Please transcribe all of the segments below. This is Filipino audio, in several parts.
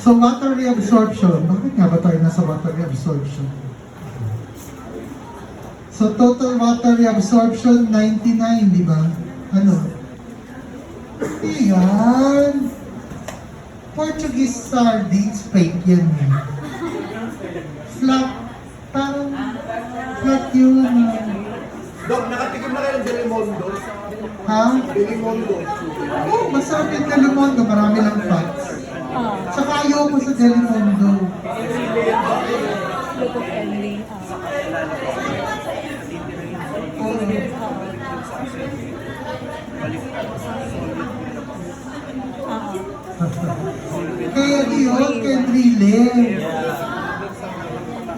So water reabsorption, bakit nga ba tayo nasa water reabsorption? So total water reabsorption 99, di ba? Ano? Ayan. Portuguese sardines, fake yan eh. Flat, parang flat yun. Dok, nakatikim na kayo ng Delimondo? Ha? Delimondo. Oh, masarap yung Delimondo, marami lang fats. Tsaka ayoko sa Delimondo. Look of ending. Kaya yun, can relate.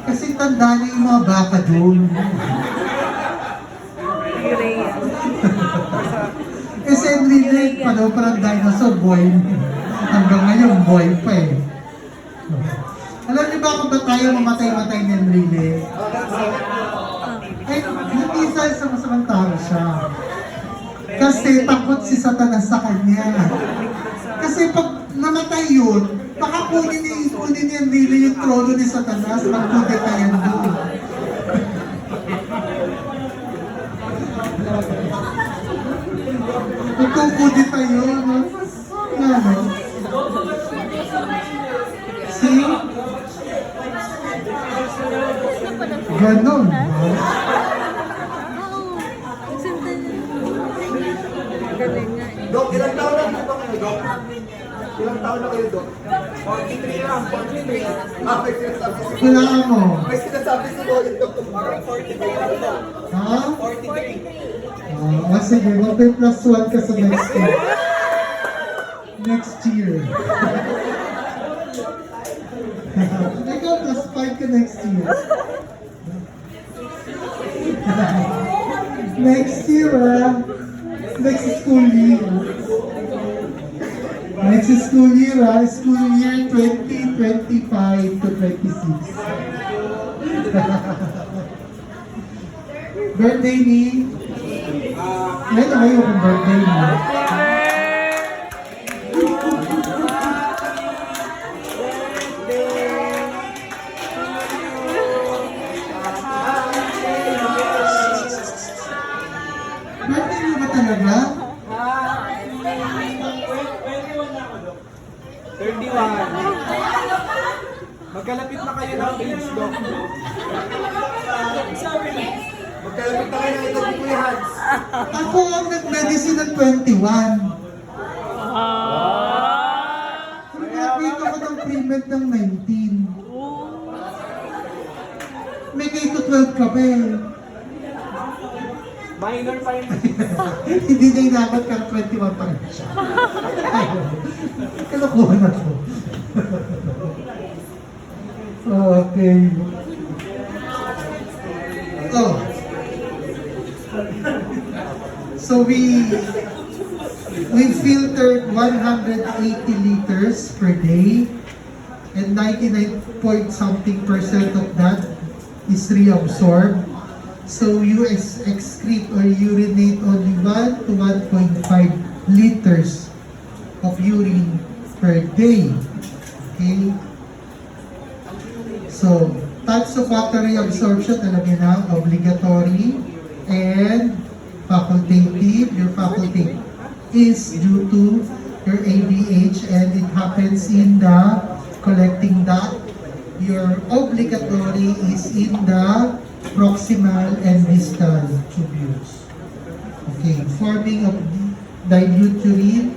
Kasi tanda niyo yung mga baka doon. Kasi relate pa daw parang dinosaur boy. Hanggang ngayon, boy pa eh. Alam niyo ba kung ba tayo mamatay-matay ng relay? Ay, hindi sa masamang tao siya. Kasi takot si Satanas sa kanya. Kasi pag namatay yun, baka kunin yung relay yung trono ni Satanas, magkudeta yan doon. Magkukudeta yun. Ano? See? Ganon. Galing nga eh. Dok, ilang taon na dito kayo, Dok? Ilang taon na kayo, Dok? 43 lang, 43. Ah, may sinasabi si Wala mo. May sinasabi si Lola, Dok. Parang 43 lang, Dok. Ha? 43. Sige, mag plus 1 ka sa next year. Next year. Ikaw, plus 5 ka next year. Next year, next school year. Next school year, school year 2025 to 26. Birthday ni? Ngayon na kayo kung birthday mo. Birthday mo ba talaga? 31. Magkalapit na kayo ng age, Doc. Magkalapit na kayo ng ito ni Kuya Hans. Ako ang nag-medicine ng 21. Pero graduate ako ng pre-med ng 19. May K-12 ka pa eh. Minor pa yun. Hindi na inabot ka 21 pa rin siya. Kalokoha na to. Okay. Oh. So we filtered 180 liters per day, and 99 point something percent of that is reabsorbed. So you excrete or urinate only 1 to 1.5 liters of urine per day. Okay? So, types of water reabsorption, alam niyo na, obligatory and facultative. Your facultative is due to your ADH and it happens in the collecting duct. Your obligatory is in the proximal and distal tubules. Okay, forming of dilute urine.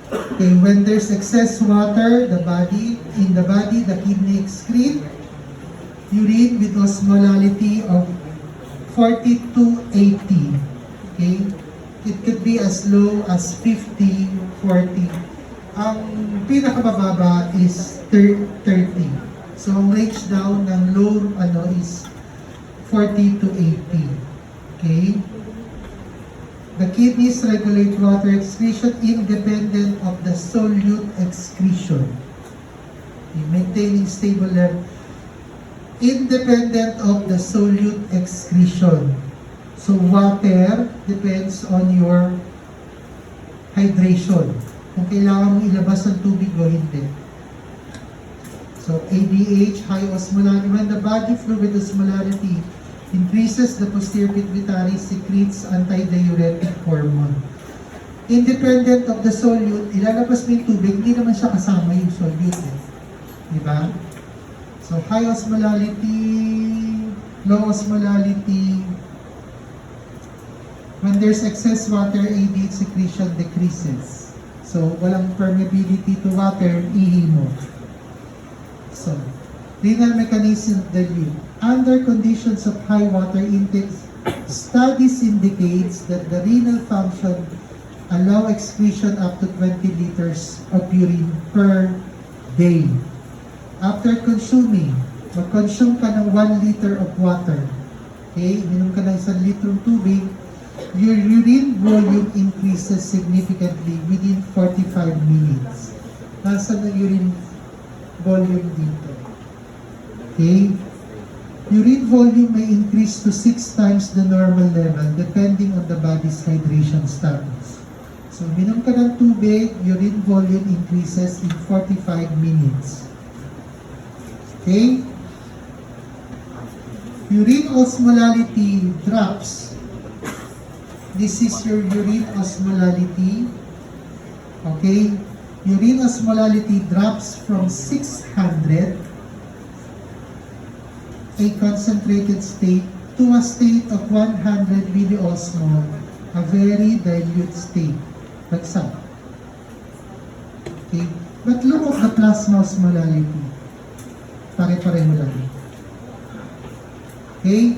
Okay, when there's excess water, the body, the kidney excrete urine with osmolality of 40 to 80. Okay, it could be as low as 50, 40. Ang pinakamababa is 30. So, ang range down ng low is 40 to 80. Okay? The kidneys regulate water excretion independent of the solute excretion. Okay, maintaining stable level. Independent of the solute excretion. So water depends on your hydration. Kung kailangan mong ilabas ng tubig o hindi. So ADH, high osmolarity. When the body fluid osmolarity increases, the posterior pituitary secretes antidiuretic hormone. Independent of the solute, ilalabas mo yung tubig, hindi naman siya kasama yung solute. Diba? So high osmolarity, low osmolarity. When there's excess water, ADH secretion decreases. So walang permeability to water, ihi mo. So, renal mechanism dilute. Under conditions of high water intake, studies indicates that the renal function allow excretion up to 20 liters of urine per day. After consuming, mag-consume ka ng 1 liter of water. Okay, minom ka ng 1 litrong tubig, your urine volume increases significantly within 45 minutes. Nasaan ang urine volume dito? Okay? Urine volume may increase to 6 times the normal level depending on the body's hydration status. So, minom ka ng tubig, urine volume increases in 45 minutes. Okay? Urine osmolality drops. This is your urine osmolality. Okay? Urine osmolality drops from 600, a concentrated state, to a state of 100 milliosmol, a very dilute state. That's up. Okay? But look at the plasma osmolality. Pare-pareho lang. Okay?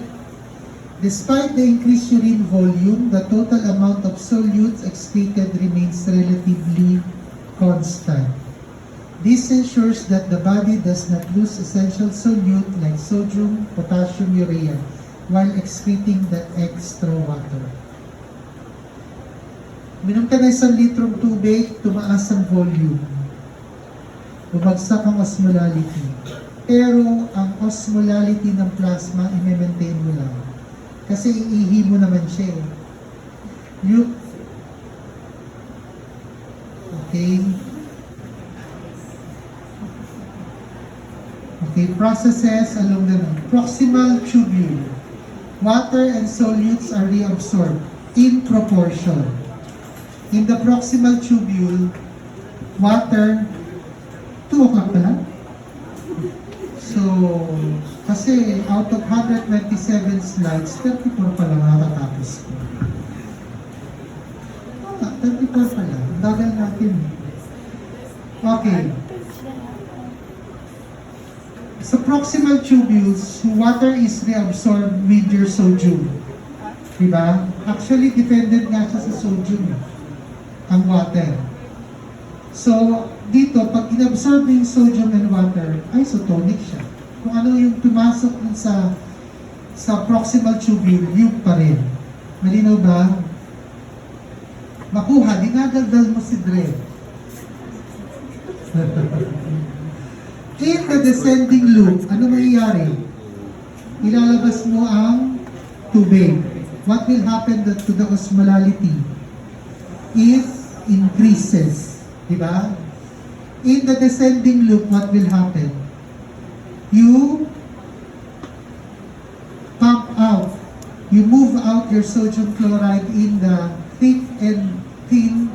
Despite the increased urine volume, the total amount of solutes excreted remains relatively constant. This ensures that the body does not lose essential solute like sodium, potassium, urea while excreting the extra water. Minom ka na 1 litrong tubig, tumaas ang volume. Bumagsak ang osmolality. Pero ang osmolality ng plasma, i-maintain mo lang. Kasi iihi mo naman siya. Okay? Okay, processes along the proximal tubule. Water and solutes are reabsorbed in proportion. In the proximal tubule, water, 2 o'clock pa lang. So, kasi out of 127 slides, 34 pa lang nakatapos ko. 34 pa lang. Dagal natin. Okay. Sa proximal tubules, water is reabsorbed with your sodium. Diba? Actually, dependent nga siya sa sodium. Ang water. So, dito, pag inabsorb mo yung sodium and water, isotonic siya. Kung ano yung pumasok dun sa proximal tubule, yun pa rin. Malinaw ba? Makuha, dinadaldal mo si Dre. In the descending loop, ano mangyayari? Ilalabas mo ang tubig. What will happen to the osmolality? It increases. Diba? In the descending loop, what will happen? You pump out. You move out your sodium chloride in the thick and thin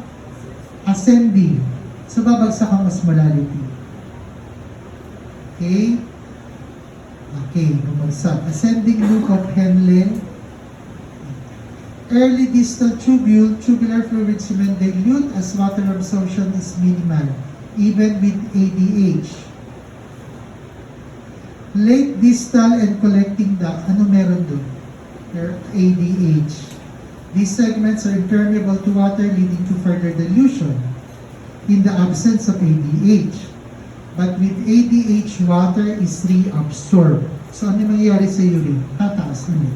ascending. So, babagsak ang osmolality. Okay? Okay, bumagsak. Ascending loop of Henle. Early distal tubule, tubular fluids remain dilute as water absorption is minimal, even with ADH. Late distal and collecting duct, ano meron doon? ADH. These segments are impermeable to water, leading to further dilution in the absence of ADH. But with ADH, water is reabsorbed. So ano mangyayari sa urine? Tataas ulit.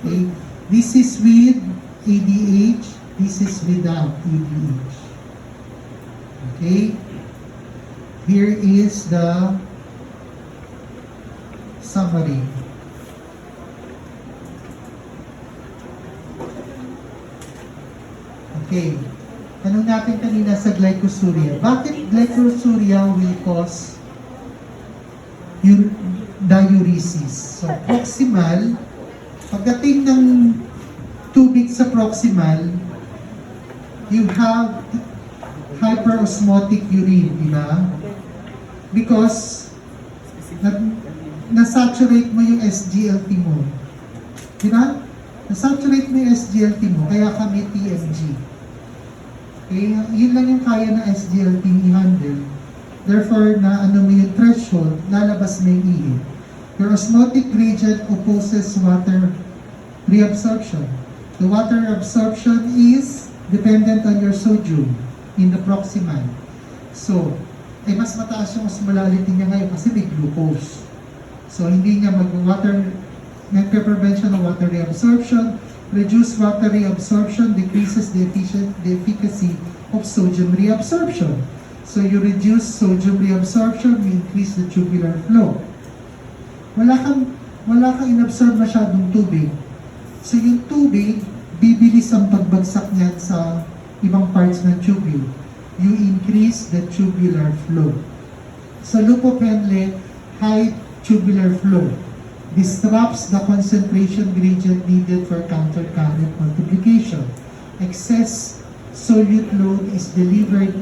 Okay? This is with ADH, this is without ADH. Okay? Here is the summary. Okay. Tanong natin kanina sa glycosuria. Bakit glycosuria will cause yung diuresis. So, proximal, pagdating ng tubig sa proximal, you have hyperosmotic urine, di ba? Because nasaturate mo yung SGLT mo. Di ba? Nasaturate mo yung SGLT mo, kaya kami TMG. Okay, yun lang yung kaya ng SGLT i-handle. Therefore, na ano mo yung threshold, lalabas mo yung ihi. Your osmotic gradient opposes water reabsorption. The water absorption is dependent on your sodium in the proximal. So, mas mataas yung osmolality niya ngayon kasi may glucose. So, hindi niya nagpe-prevention ng water reabsorption, reduce water reabsorption, decreases the efficacy of sodium reabsorption. So, you reduce sodium reabsorption, you increase the tubular flow. Wala kang inabsorb masyadong tubig. So, yung tubig, bibilis ang pagbagsak niyan sa ibang parts ng tubule. You increase the tubular flow. Sa Lupo-Penle, high tubular flow disrupts the concentration gradient needed for countercurrent multiplication. Excess solute load is delivered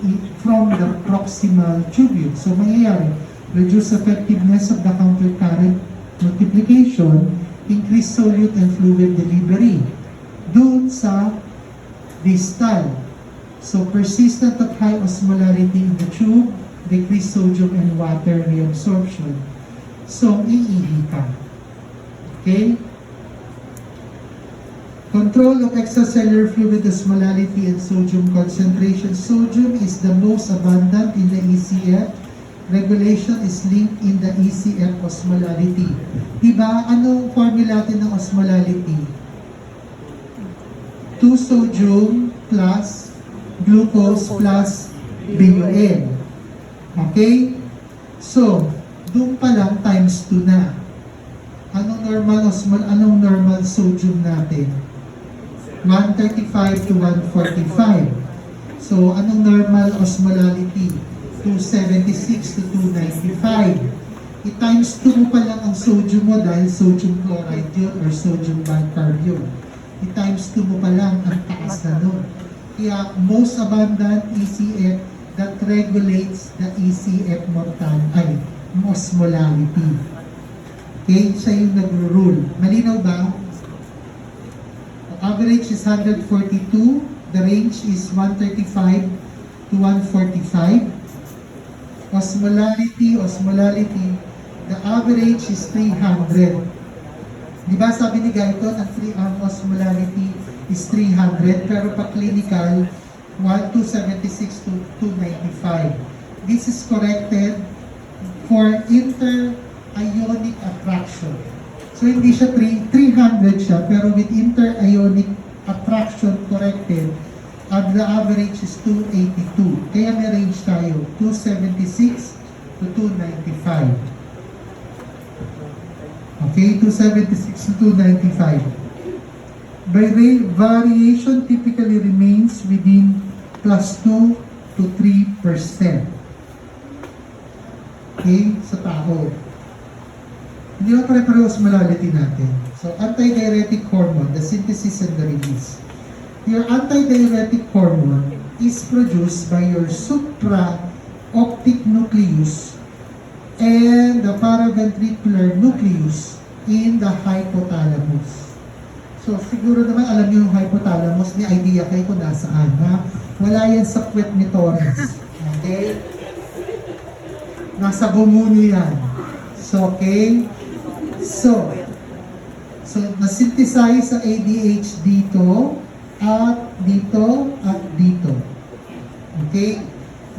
from the proximal tubule. So, mangyayari, reduce effectiveness of the countercurrent multiplication, increase solute and fluid delivery. Doon sa distal. So, persistent of high osmolarity in the tube, decreased sodium and water reabsorption. So, iihi ka. Okay? Control of extracellular fluid osmolarity and sodium concentration. Sodium is the most abundant in the ECF. Regulation is linked in the ECF osmolarity. Diba? Anong formula natin ng osmolarity? 2 sodium plus glucose plus BUN. Okay? So, doon pa lang times 2 na. Anong normal sodium natin? 135 to 145. So, anong normal osmolality? 276 to 295. I-times 2 mo pa lang ang sodium mo dahil sodium chloride yun or sodium bicarb yun. I-times 2 mo pa lang ang taas na nun. Kaya most abundant ECF that regulates the ECF osmolality. Okay, siya yung nagro-rule. Malinaw ba? The average is 142. The range is 135 to 145. Osmolarity, the average is 300. Di ba sabi ni Gaito, ang osmolarity is 300, pero pa clinical, 276 to 295. This is corrected for inter-ionic attraction. So hindi siya 300 siya, pero with inter-ionic attraction corrected, the average is 282. Kaya may range tayo, 276 to 295. Okay, 276 to 295. Variation typically remains within plus 2 to 3%. Okay, sa tao. Hindi ba pare-pareho osmolality natin? So, antidiuretic hormone, the synthesis and the release. Your antidiuretic hormone is produced by your supraoptic nucleus and the paraventricular nucleus in the hypothalamus. So, siguro naman alam niyo yung hypothalamus, may idea kayo kung nasaan, ha? Wala yan sa puwet ni Torres. Okay? Nasa bumuno yan. So, okay? So, na-synthesize sa ADH dito, at dito, at dito. Okay?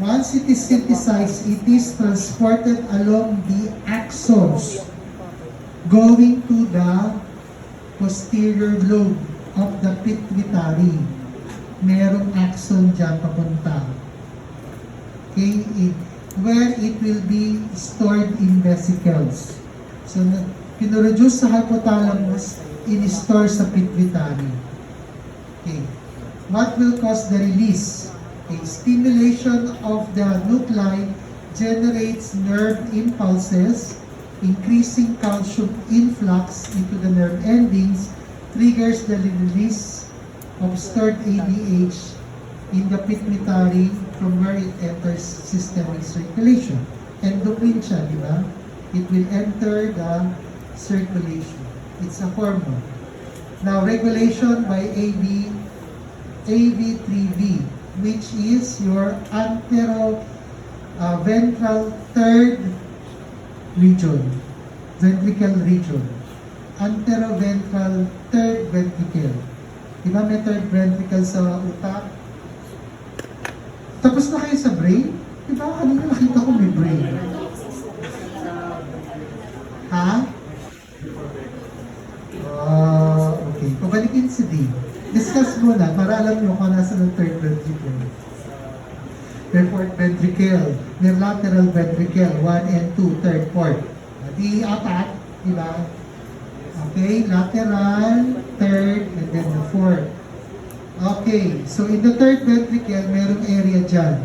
Once it is synthesized, it is transported along the axons going to the posterior lobe of the pituitary. Merong axon dyan papunta. Okay? Where it will be stored in vesicles. So, pinoreduce sa hypothalamus, in-store sa pituitary. Okay. What will cause the release? Okay. Stimulation of the nuclei generates nerve impulses increasing calcium influx into the nerve endings triggers the release of stored ADH in the pituitary from where it enters systemic circulation. Endocrine siya, di ba? It will enter the circulation. It's a hormone. Now, regulation by AV3V, which is your ventral third region, ventricle region. Anteroventral third ventricle. Di ba may third ventricle sa utak? Tapos na kayo sa brain? Di ba? Kanina nakita ko may brain. Ha? Okay. Pabalikin si D. Discuss muna para alam nyo kung nasa ng third ventricle. May fourth ventricle, may lateral ventricle, 1 and 2, third, fourth. Di apat, di ba? Okay, lateral, third, and then the fourth. Okay, so in the third ventricle, merong area dyan.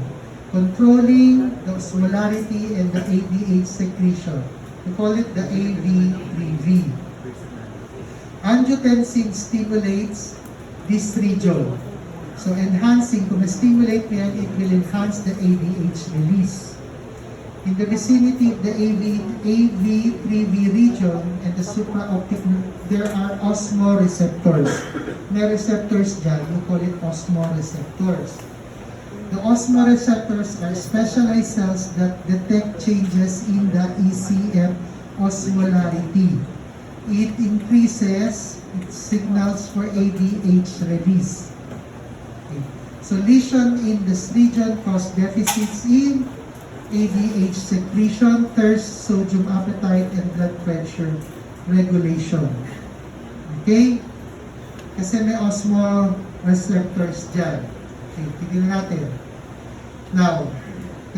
Controlling the osmolarity and the ADH secretion. We call it the AV3V. Angiotensin stimulates this region. So enhancing, kung na-stimulate mo yan, it will enhance the ADH release. In the vicinity of the AV3V region and the supraoptic, there are osmoreceptors. May receptors dyan, we call it osmoreceptors. The osmoreceptors are specialized cells that detect changes in the ECM osmolarity. It increases its signals for ADH release. Okay. So lesion in this region cause deficits in ADH secretion, thirst, sodium appetite, and blood pressure regulation. Okay? Kasi may osmoreceptors dyan. Okay, tignan natin. Now,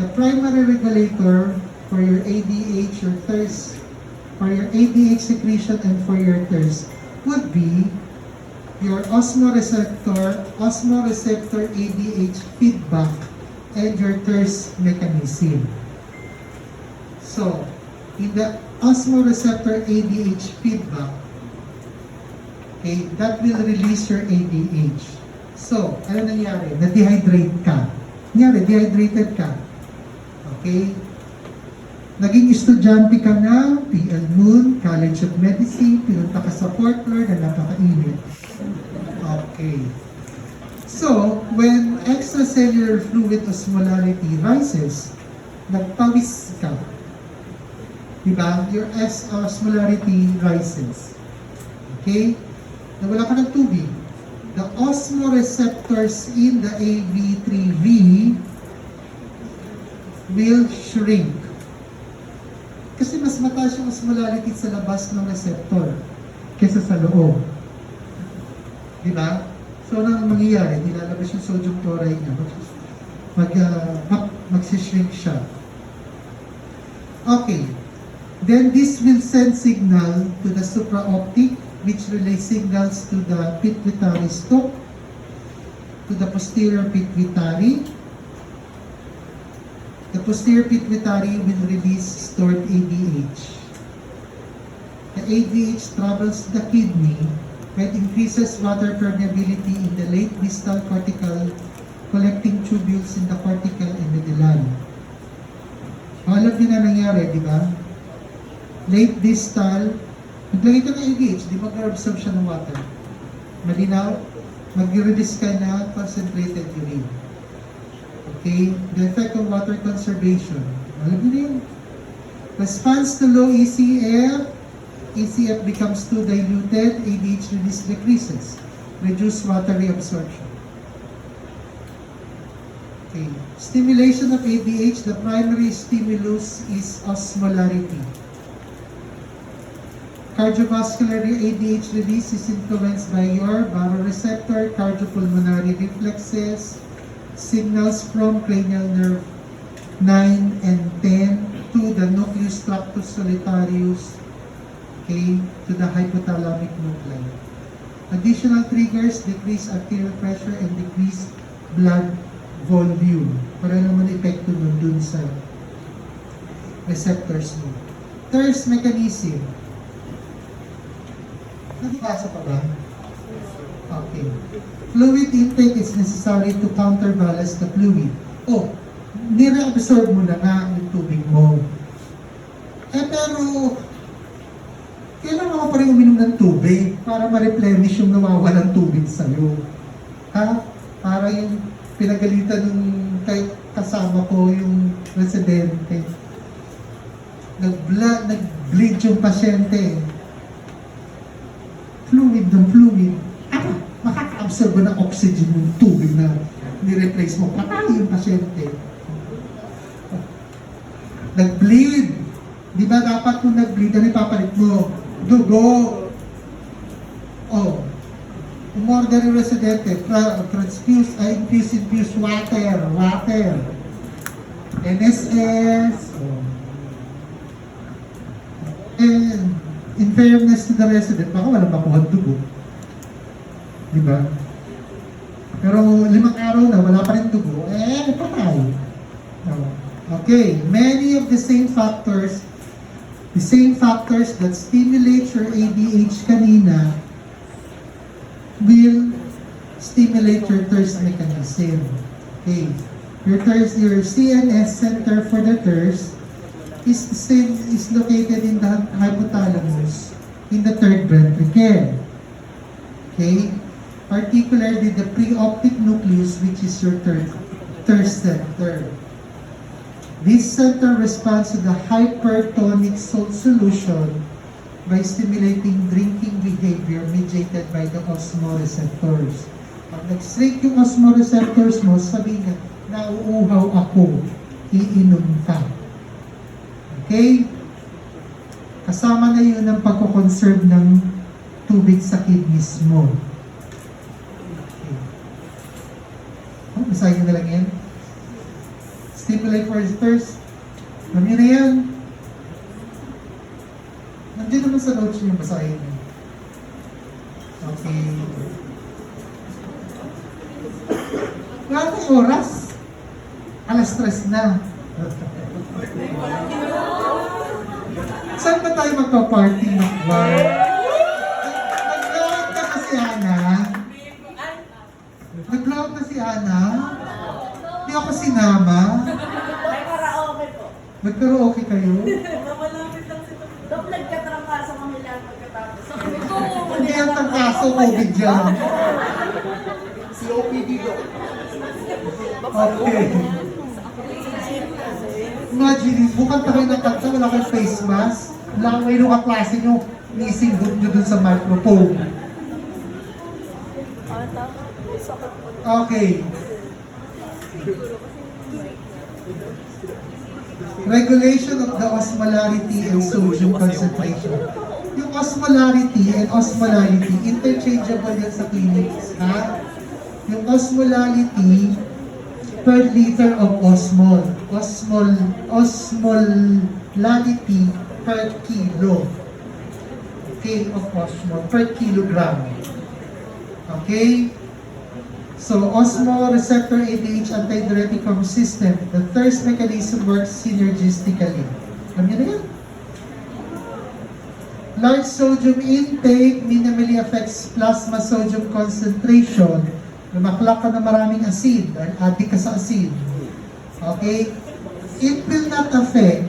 the primary regulator for your ADH, your thirst, for your ADH secretion and for your thirst would be your osmoreceptor ADH feedback and your thirst mechanism. So, in the osmoreceptor ADH feedback, okay, that will release your ADH. So, ano nangyari? Na-dehydrate ka. Nangyari, dehydrated ka. Okay? Naging estudyante ka na, PL Moon, College of Medicine, pinunta ka sa Fort Lauderdale na napakainit. Okay. So, when extracellular fluid osmolarity rises, nagpawis ka. Diba? Your osmolarity rises. Okay? Nawala ka ng tubig. The osmoreceptors in the AV3V will shrink. Kasi mas mataas yung osmolarity sa labas ng receptor kesa sa loob. Diba? So, ano mangyayari? Nilalabas yung sodium chloride niya. Magsishrink siya. Okay. Then this will send signal to the supraoptic, which relays signals to the pituitary stalk, to the posterior pituitary. The posterior pituitary will release stored ADH. The ADH travels the kidney, where it increases water permeability in the late distal cortical, collecting tubules in the cortical and medullary. Alam din na nangyari, di ba? Late distal, maglagay ka ng ADH, di mag-absorb siya ng water. Malinaw, mag-release ka na concentrated urine. Okay? The effect of water conservation. Alam mo na yun. Response to low ECF, ECF becomes too diluted, ADH release decreases. Reduce water reabsorption. Okay. Stimulation of ADH, the primary stimulus is osmolarity. Cardiovascular ADH release is influenced by your baroreceptor, cardiopulmonary reflexes, signals from cranial nerve 9 and 10 to the nucleus tractus solitarius, okay, to the hypothalamic nuclei. Additional triggers decrease arterial pressure and decrease blood volume. Para naman epekto nun dun sa receptors mo. thirst mechanism. Nakabasa pa ba? Okay. Fluid intake is necessary to counterbalance the fluid. Oh, nire-absorb mo na nga yung tubig mo. Pero, kailangan mo pa rin uminom ng tubig para ma-replenish yung nawawalang tubig sa'yo. Ha? Para yung pinagalitan ng kasama ko, yung residente. Nag-bleed yung pasyente. Fluid ng fluid. Makaka-absorb ba ng oxygen yung tubig na ni-replace mo? Patay yung pasyente. Nag-bleed. Di ba dapat kung nag-bleed, ano ipapalit mo? Dugo. Oh. Umorder yung residente, infuse water. NSS. Oh. And in fairness to the resident, baka walang makuha dugo. Di ba? Pero 5 araw na, wala pa rin dugo, patay. Oh. Okay, many of the same factors that stimulate your ADH kanina will stimulate your thirst mechanism. Okay. Your CNS center for the thirst is located in the hypothalamus in the third ventricle. Okay? Particularly the preoptic nucleus, which is your thirst center. This center responds to the hypertonic salt solution by stimulating drinking behavior mediated by the osmoreceptors. Pag nag-strike yung osmoreceptors mo, sabihin nga, nauuhaw ako, iinom ka. Okay? Kasama na yun ang pagkoconserve ng tubig sa kidneys mo. Okay. Oh, basahin nyo na lang yan. Stimulate for thirst. Alam nyo na yan. Nandiyan naman sa notes nyo, basahin nyo. Okay. Wala tayong oras. Alas 3 na. Saan ba tayo magpa-party ng bar? Nag-vlog na kasi Ana. Nag-vlog na si Ana. Hindi ako sinama. May karaoke po. Nag-karaoke kayo? Malapit lang si Dok, nagkatrangkaso kami lahat pagkatapos. Hindi ang tangkaso, COVID dyan. COPD daw. Okay. Imagine, bukan pa kayo ng kanta, wala kayong face mask. Wala kayo nung kaklase nyo, nisinggot nyo dun sa microphone. Okay. Regulation of the osmolarity and sodium concentration. Yung osmolarity and osmolality, interchangeable yan sa clinics, ha? Yung osmolality, per liter of osmol. Osmolality per kilo. Okay, of osmol, per kilogram. Okay? So, osmoreceptor ADH antidiuretic system, the thirst mechanism works synergistically. Alam niyo na yan? Large sodium intake minimally affects plasma sodium concentration. Lumaklak ka na maraming acid, dahil adik ka sa acid. Okay? It will not affect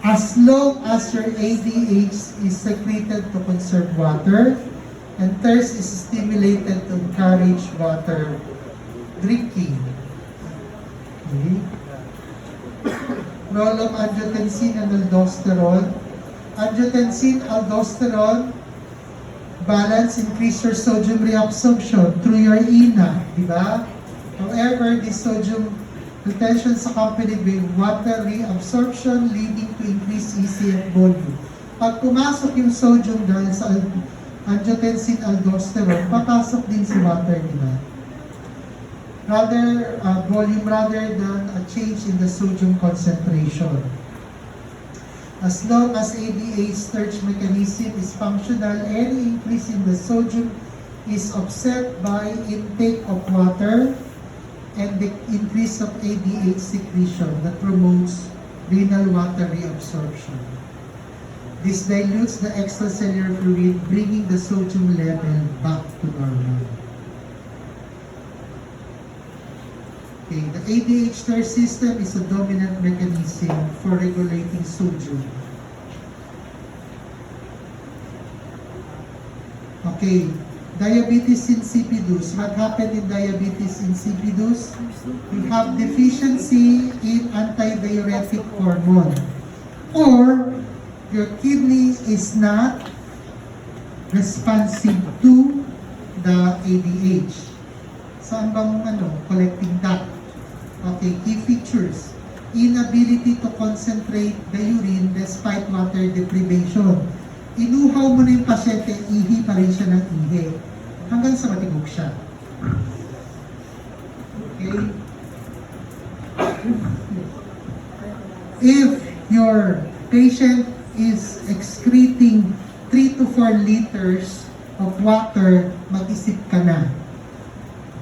as long as your ADH is secreted to conserve water and thirst is stimulated to encourage water drinking. Okay? Role of angiotensin and aldosterone. Angiotensin, aldosterone, balance, increase your sodium reabsorption through your ina, di ba? However, this sodium retention is accompanied with water reabsorption leading to increased ECM volume. Pag pumasok yung sodium dahil sa angiotensin aldosterone, papasok din si water, di ba? Volume rather than a change in the sodium concentration. As long as ADH storage mechanism is functional, any increase in the sodium is offset by intake of water and the increase of ADH secretion that promotes renal water reabsorption. This dilutes the extracellular fluid, bringing the sodium level back to normal. Okay, the ADH system is a dominant mechanism for regulating sodium. Okay, diabetes insipidus. What happened in diabetes insipidus? You have deficiency in antidiuretic hormone, or your kidney is not responsive to the ADH. Saan bang collecting duct? Okay, key features. Inability to concentrate the urine despite water deprivation. Inuhaw mo na yung pasyente, ihi pa rin siya ng ihi. Hanggang sa matigog siya. Okay? If your patient is excreting 3 to 4 liters of water, mag-isip ka na.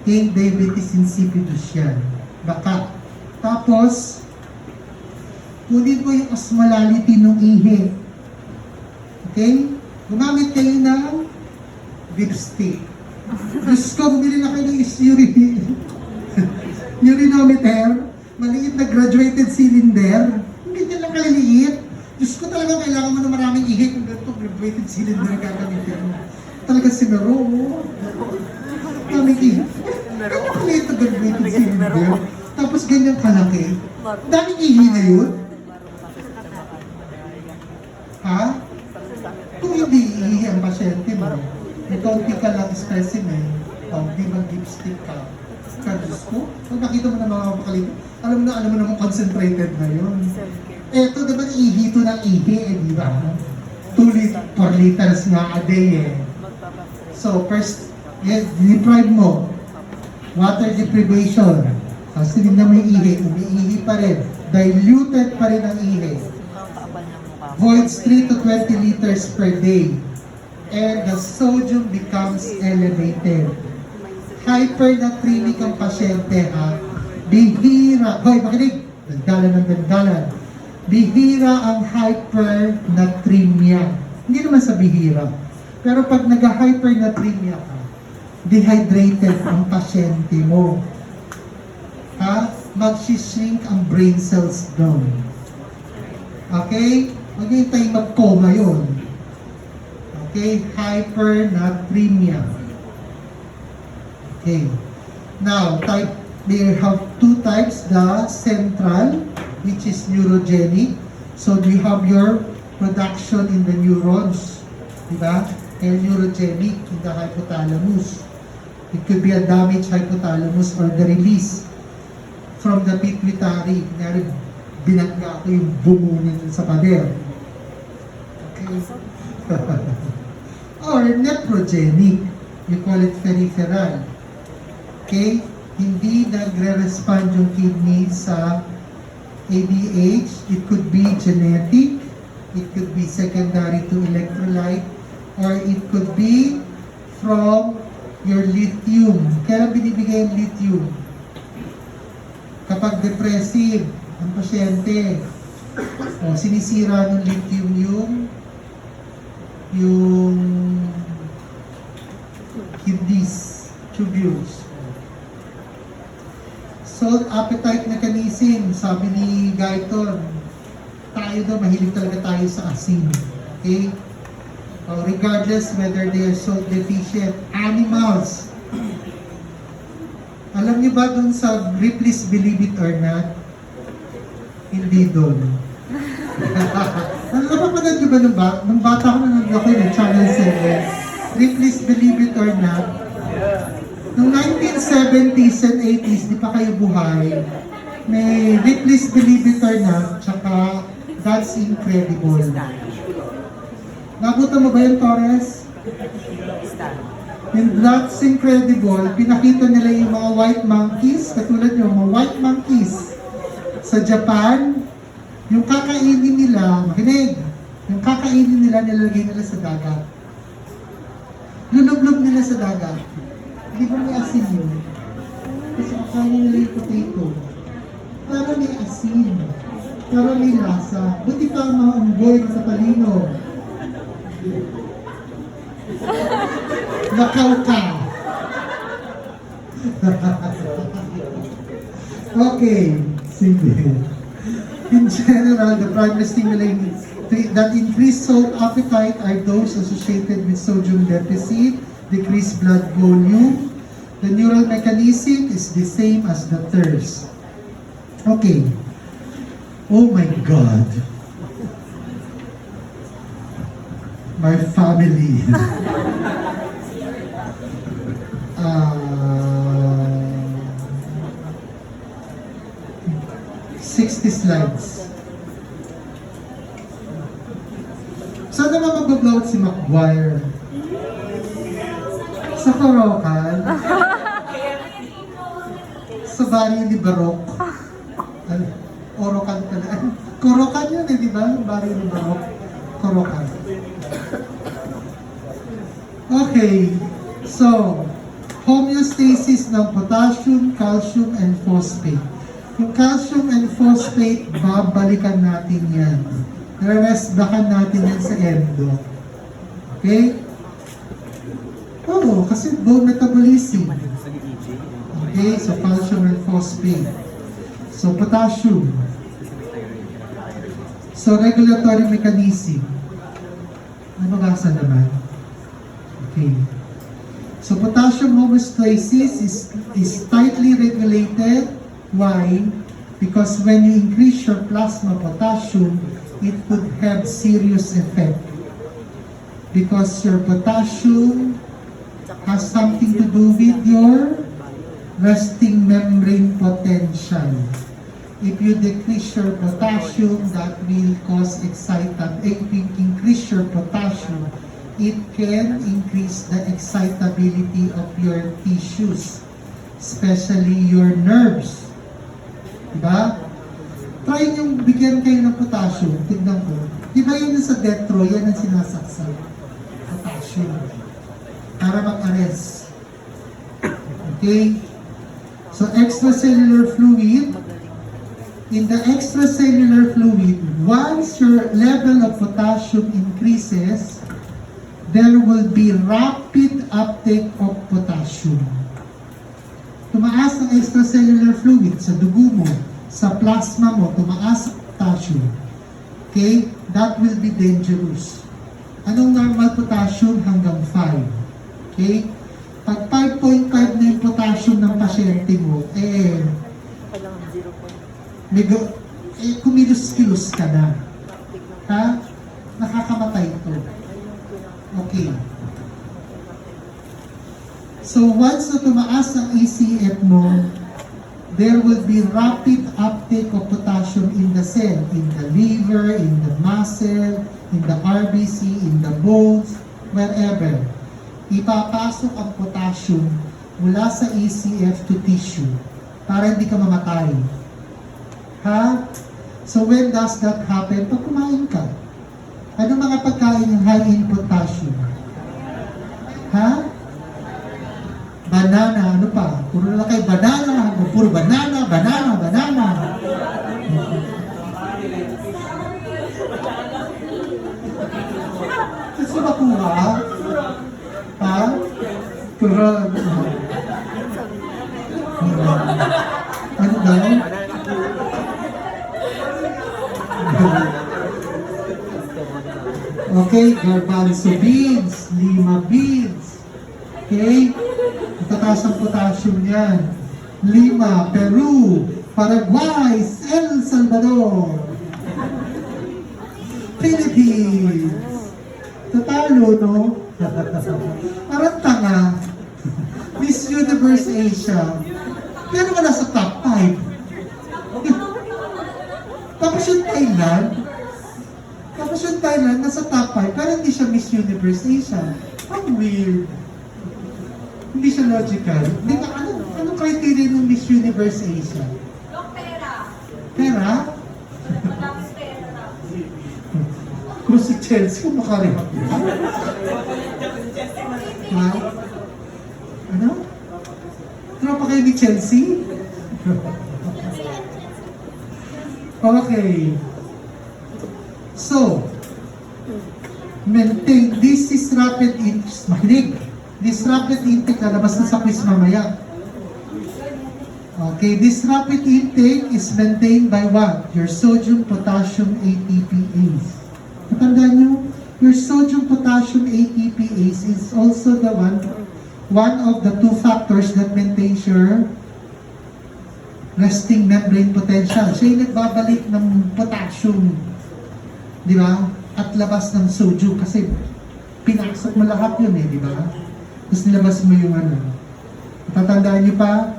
Okay, diabetes insipidus yan. Baka. Tapos, kunin mo yung osmolality ng ihi. Okay? Gumamit kayo ng dipstick. Diyos ko, bumili na kayo ng urinometer. Maliit na graduated cylinder. Hindi nyo lang kaliliit. Diyos ko talaga kailangan mo na maraming ihi kung ganito graduated cylinder ang gagamitin mo. Talaga si Mero, oh. Maraming ihi. Ganyan kaliit na graduated cylinder. Tapos ganyan kalaki. Daming ihi na yun. Ha? Kung hindi ihi ang pasyente mo, may kaunti ka lang specimen, o di mag-dipstick ka, Diyos ko, kung nakita mo na mga makalito, alam mo naman concentrated na yun. Eto, diba ihi ito ng ihi, di ba? 4 liters nga a day eh. So, first, deprive mo. Water deprivation. Kasi hindi na may ihi, umiihi pa rin. Diluted pa rin ang ihi. Voids 3 to 20 liters per day. And the sodium becomes elevated. Hypernatremic ang pasyente, ha? Bihira. Hoy, makinig! Dandalan ng dandalan. Bihira ang hypernatremia. Hindi naman sa bihira. Pero pag nag-hypernatremia ka, dehydrated ang pasyente mo. Ha? Mag-shrink ang brain cells down. Okay? Maghintay mag-coma yun. Okay? Hypernatremia. Okay. Now, we have 2 types. The central, which is neurogenic. So, you have your production in the neurons. Diba? And neurogenic in the hypothalamus. It could be a damaged hypothalamus or the release from the pituitary. Kunyari, binangga ko yung bumunin sa pader. Okay? Or nephrogenic. You call it peripheral. Okay? Hindi nagre-respond yung kidney sa ADH. It could be genetic. It could be secondary to electrolyte. Or it could be from your lithium. Kaya binibigay yung lithium? Kapag depressive ang pasyente, sinisira ng lithium yung kidneys, tubules. Salt appetite mechanism, sabi ni Guyton, tayo daw, mahilig talaga tayo sa asin. Okay? Regardless whether they are salt deficient, animals. Alam niyo ba dun sa Ripley's Believe It or Not? Hindi dun. Napapanood niyo ba nung bata ko na nanonood ako yung Channel 7? Ripley's Believe It or Not? Noong 1970s and 80s, di pa kayo buhay, may Ripley's Believe It or Not, tsaka That's Incredible. Nabutan mo ba yun, Torres? In That's Incredible, pinakita nila yung mga white monkeys, katulad yung mga white monkeys sa Japan, yung kakainin nila, makinig, yung kakainin nila, nilalagay nila sa dagat. Lulublob nila sa dagat. Hindi ba may asin yun? Kasi kakainin nila yung potato. Para may asin. Pero may lasa. Buti pa ang mga unggoy sa talino. Nakaw ka. Okay, sige. In general, the primary stimulants that increase salt appetite are those associated with sodium deficit, decreased blood volume. The neural mechanism is the same as the thirst. Okay. Oh my God. My family. 60 slides. Saan naman mag-upload si McGuire? Sa Corocal? Sa Barrio ni Barok? Orocan pala. Corocan yun eh, di ba? Barrio ni Barok. Corocan. Okay. So, homeostasis ng potassium, calcium, and phosphate. Yung calcium and phosphate, babalikan natin yan. Re-restbakan natin yan sa endo. Okay? Oo, kasi bone metabolism. Okay, so calcium and phosphate. So potassium. So regulatory mechanism. Ano gasa naman? Okay. So potassium homeostasis is tightly regulated. Why? Because when you increase your plasma potassium, it could have serious effect. Because your potassium has something to do with your resting membrane potential. If you decrease your potassium, that will cause excitement. If you increase your potassium, it can increase the excitability of your tissues, especially your nerves. Diba? Try yung bigyan kayo ng potassium. Tignan ko. Diba yun sa detro, yan ang sinasaksak. Potassium. Para mag-arrest. Okay? So, extracellular fluid. In the extracellular fluid, once your level of potassium increases, there will be rapid uptake of potassium. Tumaas ang extracellular fluid sa dugo mo, sa plasma mo, tumaas ang potassium. Okay? That will be dangerous. Anong normal potassium? Hanggang 5. Okay? Pag 5.5 na yung potassium ng pasyente mo, kumilos-kilos ka na. Ha? Nakakamatay ito. Okay. So once na tumaas ang ECF mo, there will be rapid uptake of potassium in the cell, in the liver, in the muscle, in the RBC, in the bones, wherever. Ipapasok ang potassium mula sa ECF to tissue para hindi ka mamatay. Ha? So when does that happen? Pag kumain ka. Ano mga pagkain yung high in potassium? Ha? Banana, ano pa? Puro na kayo banana, puro banana, banana, banana. Gusto ba kuha? Ha? Puro, ano daw? Okay, garbanzo beans, lima beans. Okay? Tataas ang potassium yan. Lima, Peru, Paraguay, El Salvador, Philippines. Tatalo, no? Parang tanga. Miss Universe Asia. Pero wala sa top 5. Tapos yung Thailand. Nasa top 5. Pero hindi siya Miss Universe Asia. How weird. Hindi siya logical. Di ba, anong criteria ng Miss Universe Asia? Yung pera. Pera? Walang pera. Kung si Chelsea, kung makarehat niya. Ha? Ano? Tropa kayo ni Chelsea? Okay. So, maintain, this is rapid intake. Makinig. This rapid intake, lalabas na sa quiz mamaya. Okay, this rapid intake is maintained by what? Your sodium, potassium, ATPase. Natandaan nyo? Your sodium, potassium, ATPase is also the one of the two factors that maintains your resting membrane potential. Siya yung nagbabalik ng potassium, di ba? At labas ng sodium kasi pinasok mo lahat yun di ba? Tapos nilabas mo yung Tatandaan niyo pa?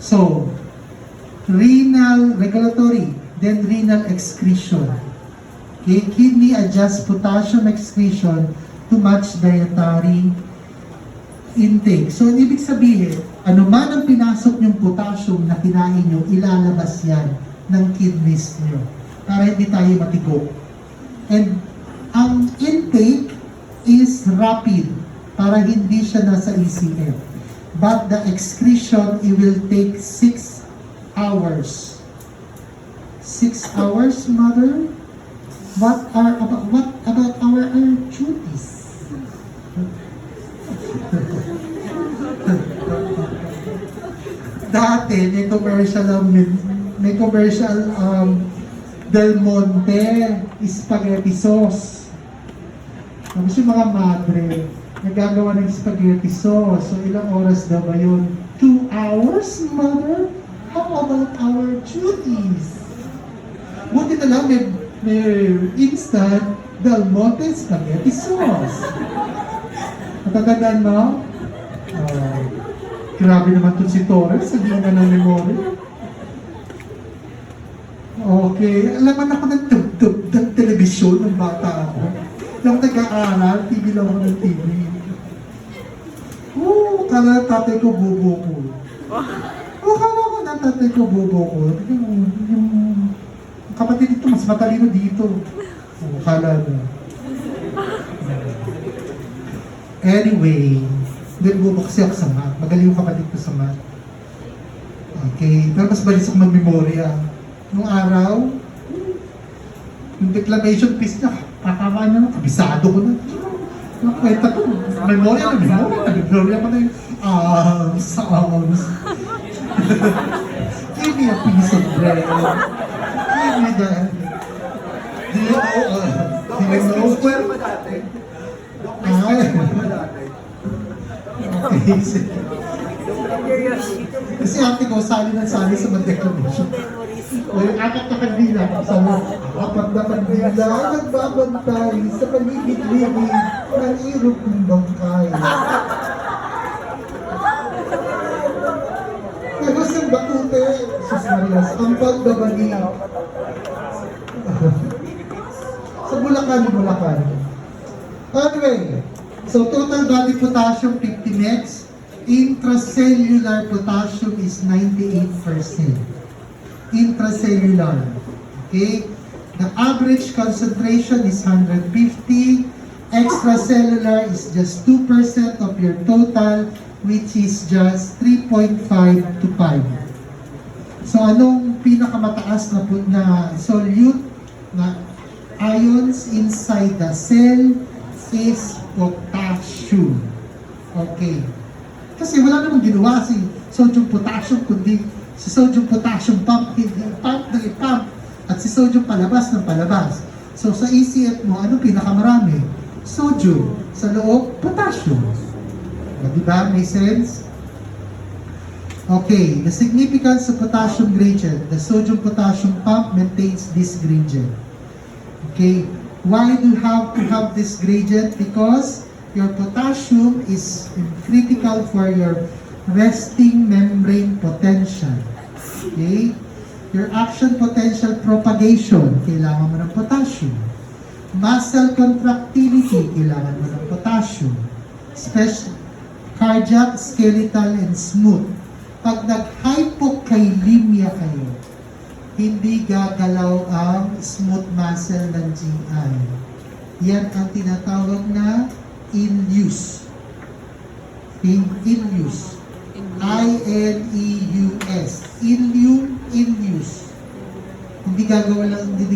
So, renal regulatory, then renal excretion. Okay, kidney adjusts potassium excretion to match dietary intake. So, ang ibig sabihin, ano man ang pinasok niyong potassium na kinain niyo, ilalabas yan ng kidneys niyo para hindi tayo matigo. And ang intake is rapid para hindi siya nasa ECM. But the excretion, it will take 6 hours. 6 hours, mother? What about our duties? Dati, may commercial Del Monte spaghetti sauce. Tapos yung mga madre, nagagawa ng spaghetti sauce. So, ilang oras daw ba yun? 2 hours, mother? How about our duties? Buti na lang may instant Del Monte spaghetti sauce. Natatandaan mo? Grabe naman to si Torres, hindi na ng memory. Okay, alaman ako ng tugtog ng telebisyon ng bata ako. Nung nag-aaral, TV lang ako ng TV. Kala tatay ko bubo ko. Kala ko na tatay ko bubo ko. Yung kapatid dito, mas matalino dito. Kala na. Anyway, then bubo kasi ako sa math. Magaling yung kapatid ko sa math. Okay, pero mas balis ako mag-memorya. Nung araw, yung declamation piece na, kakama niya, kabisado ko na. Nakwenta ko, memorya ko na yung sounds. Give me a piece of bread. Give me that. Do you know? Square ba dati? Okay. Kasi ate ko, sali sa mga declamation. O yung apat na kandila, apat na kandila, nagbabantay sa paligid-ligid ng irog ng bangkay. Tapos yung bakute, Sus Marias, ang pagbabali. Sa Bulacan. Anyway, so total body potassium 50 mg, intracellular potassium is 98%. Intracellular. Okay? The average concentration is 150. Extracellular is just 2% of your total, which is just 3.5 to 5. So, anong pinakamataas na solute na ions inside the cell is potassium. Okay. Kasi wala namang ginawa si sodium potassium kundi si sodium potassium pump ng i-pump at si sodium palabas ng palabas. So sa ECF mo, ano pinakamarami? Sodium. Sa loob, potassium. Diba? May sense? Okay, the significance of potassium gradient. The sodium potassium pump maintains this gradient. Okay, why do you have to have this gradient? Because your potassium is critical for your resting membrane potential. Okay? Your action potential propagation, kailangan mo ng potassium. Muscle contractility, kailangan mo ng potassium. Special cardiac, skeletal, and smooth. Pag nag-hypokalemia kayo, hindi gagalaw ang smooth muscle ng GI. Yan ang tinatawag na in-use. In-use. I-N-E-U-S. In-use. Hindi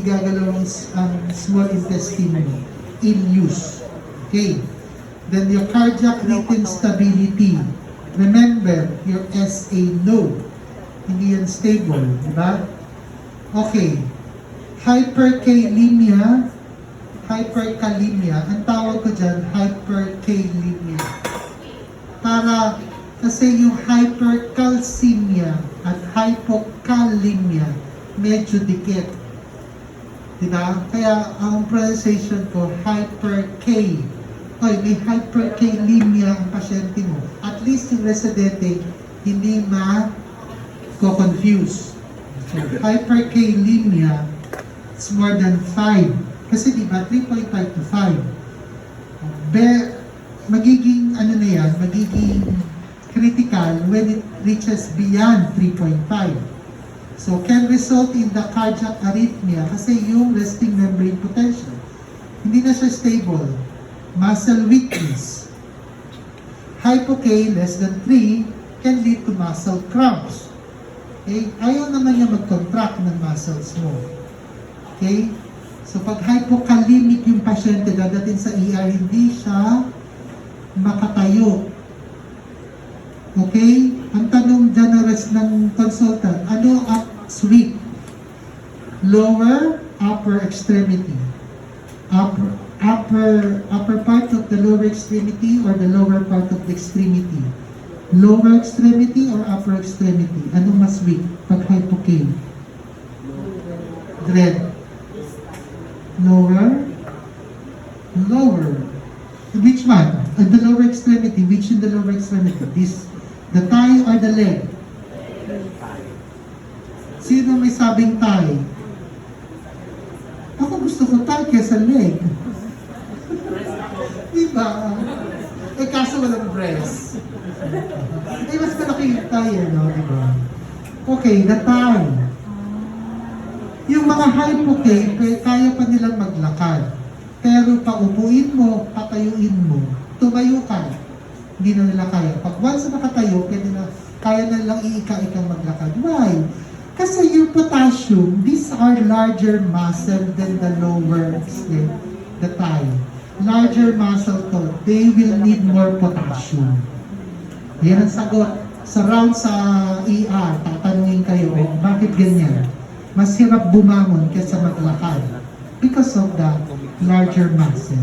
gagalaw ang small intestine mo in use. Okay. Then your cardiac rhythm stability. Remember, your SA no. Hindi yan stable, di ba? Okay. Hyperkalemia. Ang tawag ko dyan, hyperkalemia. Kasi yung hypercalcemia at hypokalemia, medyo dikit. Diba? Kaya ang pronunciation ko, hyper-K. Oy, may hyperkalemia ang pasyente mo. At least yung residente, hindi ma-confuse. So, hyperkalemia, it's more than 5. Kasi diba, 3.5 to 5. Magiging, magiging critical when it reaches beyond 3.5. So, can result in the cardiac arrhythmia kasi yung resting membrane potential. Hindi na siya stable. Muscle weakness. Hypo-K less than 3 can lead to muscle cramps. Okay? Ayaw naman niya mag-contract ng muscles mo. Okay? So, pag hypokalemic yung pasyente dadating sa ER, hindi siya makatayo. Okay? Ang tanong dyan ng consultant, ano ang sweep? Lower, upper extremity. Upper part of the lower extremity or the lower part of the extremity. Lower extremity or upper extremity? Ano mas weak pag hypocaine? Dread. Lower. Which one? The lower extremity. Which in the lower extremity? The thigh or the leg? Sino may sabing thigh? Ako gusto ko thigh kesa leg. Diba? Kaso walang breast. Mas malaki yung thigh, no? Diba? Okay, the thigh. Yung mga hypo-K, kaya pa nilang maglakad. Pero paupuin mo, patayuin mo, tumayo ka. Hindi na nila kaya. Pag once na nakatayo, kaya na lang iika-ikang maglakad. Why? Kasi yung potassium, these are larger muscle than the lower extremity, the thigh. Larger muscle to, they will need more potassium. Yan ang sagot. Sa round sa ER, tatanungin kayo, bakit ganyan? Mas hirap bumangon kaysa maglakad because of the larger muscle.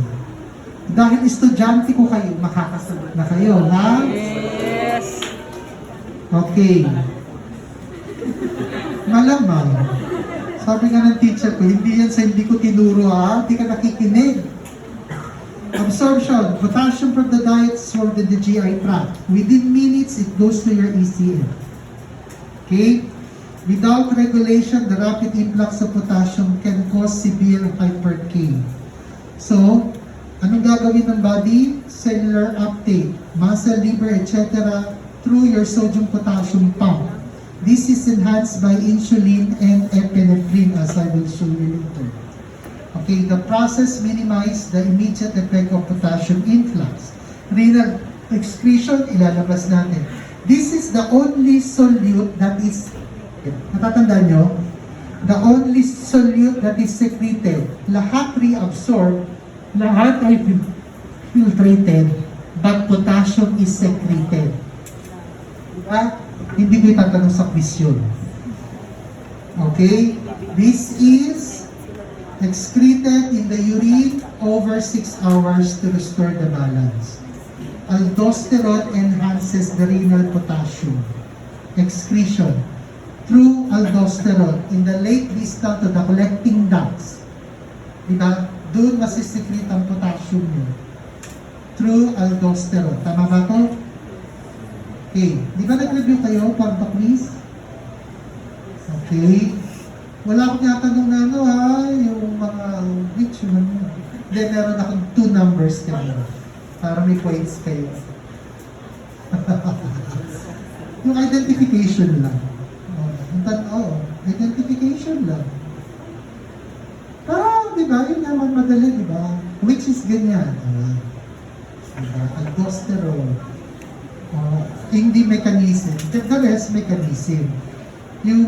Dahil estudyante ko kayo, makakasagot na kayo, ha? Yes. Okay. Malamang. Sabi nga ng teacher ko, hindi yan sa hindi ko tinuro, ha? Hindi ka nakikinig. Absorption. Potassium from the diet is from the GI tract. Within minutes, it goes to your ECM. Okay? Without regulation, the rapid influx of potassium can cause severe hyper-K. So, anong gagawin ng body? Cellular uptake, muscle, liver, etc. through your sodium-potassium pump. This is enhanced by insulin and epinephrine, as I will show you later. Okay, the process minimizes the immediate effect of potassium influx. Renal excretion, ilalabas natin. This is the only solute that is, natatandaan nyo? The only solute that is secreted. Lahat reabsorbed, lahat ay filtrated, but potassium is secreted. Diba? Hindi ko itatanong sa quiz yun. Okay? This is excreted in the urine over 6 hours to restore the balance. Aldosterone enhances the renal potassium excretion through aldosterone in the late distal to the collecting ducts. Diba? Doon masisecrete ang potassium nyo. Through aldosterone. Tama ba to? Okay. Di ba nag-review kayo for the quiz? Okay. Wala akong tinatanong na ano ha, yung mga which one. Then meron akong 2 numbers kayo. Para may points kayo. Yung identification lang. Identification lang. Di ba? Yun naman madali, di ba? Which is ganyan. Diba? Aldosterone. Hindi mechanism. The rest mechanism. yung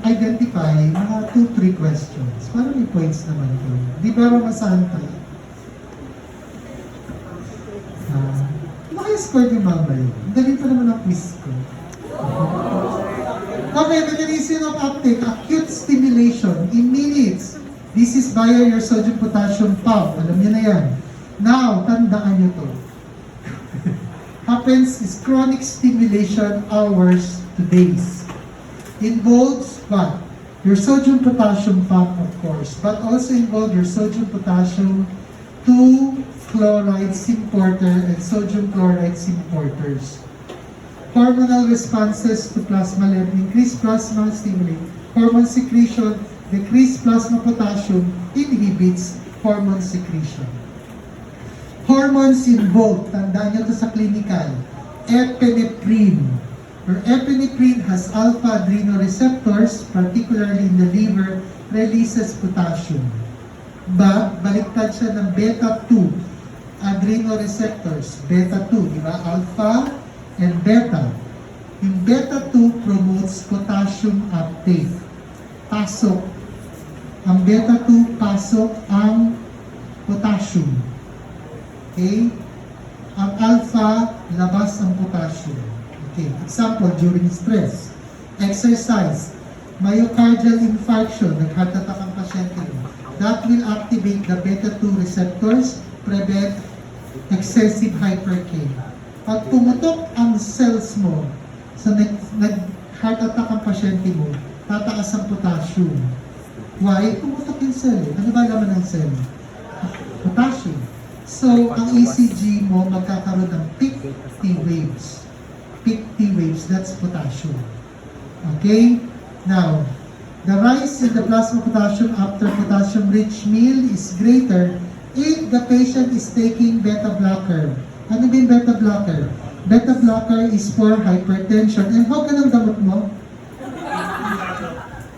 identify, mga 2-3 questions. Para may points naman ko. Di ba masanta? Maka-score yung mamay. Ang dali pa naman ang quiz ko. Okay, mechanism of uptake, acute stimulation in minutes. This is via your sodium-potassium pump. Alam niyo na yan. Now, tandaan niyo to. Happens is chronic stimulation hours to days. Involves what? Your sodium-potassium pump, of course, but also involve your sodium-potassium 2 chloride symporter and sodium chloride symporters. Hormonal responses to plasma level, increased plasma stimulate, hormone secretion, decreased plasma potassium inhibits hormone secretion. Hormones involved, tandaan nyo ito sa clinical, epinephrine. Your epinephrine has alpha adrenoreceptors, particularly in the liver, releases potassium. But, baliktad siya ng beta-2 adrenoreceptors. Beta-2, di ba? Alpha and beta. Yung beta-2 promotes potassium uptake. Pasok. Ang beta-2, pasok ang potassium. Okay? Ang alpha, labas ang potassium. Okay, example, during stress, exercise, myocardial infarction, nag-heart attack ang pasyente mo. That will activate the beta-2 receptors, prevent excessive hyper-K. Pag pumutok ang cells mo, sa nag-heart attack ang pasyente mo, tataas ang potassium. Why? Pumutok yung cell. Ano ba naman ang cell? Potassium. So, ang ECG mo magkakaroon ng peak T waves. Peak T waves, that's potassium. Okay? Now, the rise in the plasma potassium after potassium-rich meal is greater if the patient is taking beta blocker. Ano ba yung beta blocker? Beta blocker is for hypertension. And how ka ng gamot mo?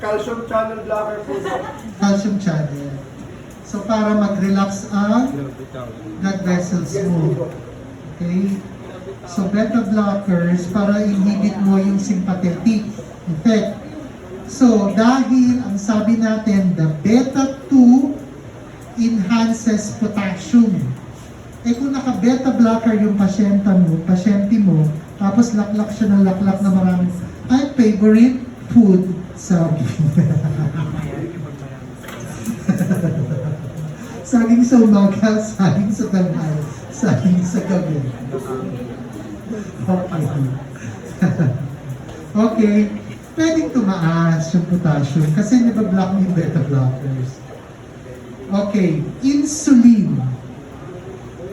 Calcium channel blocker po. Calcium channel. So, para mag-relax ang blood vessels mo. Okay? So, beta blockers para inhibit mo yung sympathetic effect. So, dahil ang sabi natin, the beta-2 enhances potassium. Eh kung naka-beta blocker yung pasyente mo, tapos laklak siya ng laklak na maraming, ay favorite food sa saging sa umaga, saging sa tanghal, saging sa gabi. Okay. Okay. Pwedeng tumaas yung potassium kasi nabablock yung beta blockers. Okay. Insulin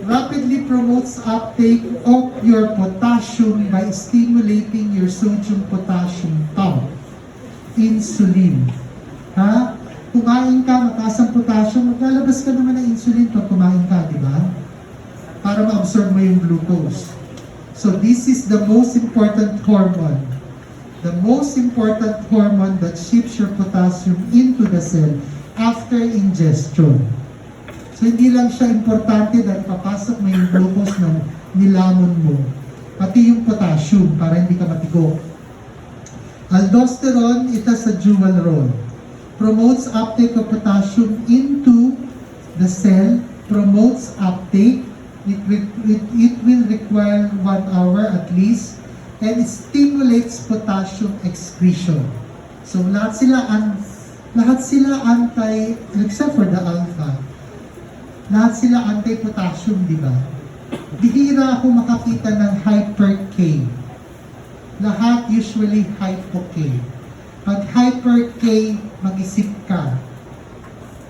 rapidly promotes uptake of your potassium by stimulating your sodium-potassium pump. Insulin. Ha? Kumain ka, mataas ang potassium, maglalabas ka naman ng insulin pag kumain ka, di ba? Para ma-absorb mo yung glucose. So this is the most important hormone. The most important hormone that shifts your potassium into the cell after ingestion. So hindi lang siya importante dahil papasok mo yung glucose na nilamon mo, pati yung potassium para hindi ka matigo. Aldosterone, it has a dual role. Promotes uptake of potassium into the cell, promotes uptake. It will require 1 hour at least, and it stimulates potassium excretion. So lahat sila anti, except for the alpha, lahat sila anti-potassium, di ba? Bihira ako makakita ng hyper-K. Lahat usually hypo-K. Pag hyper-K, mag-isip ka.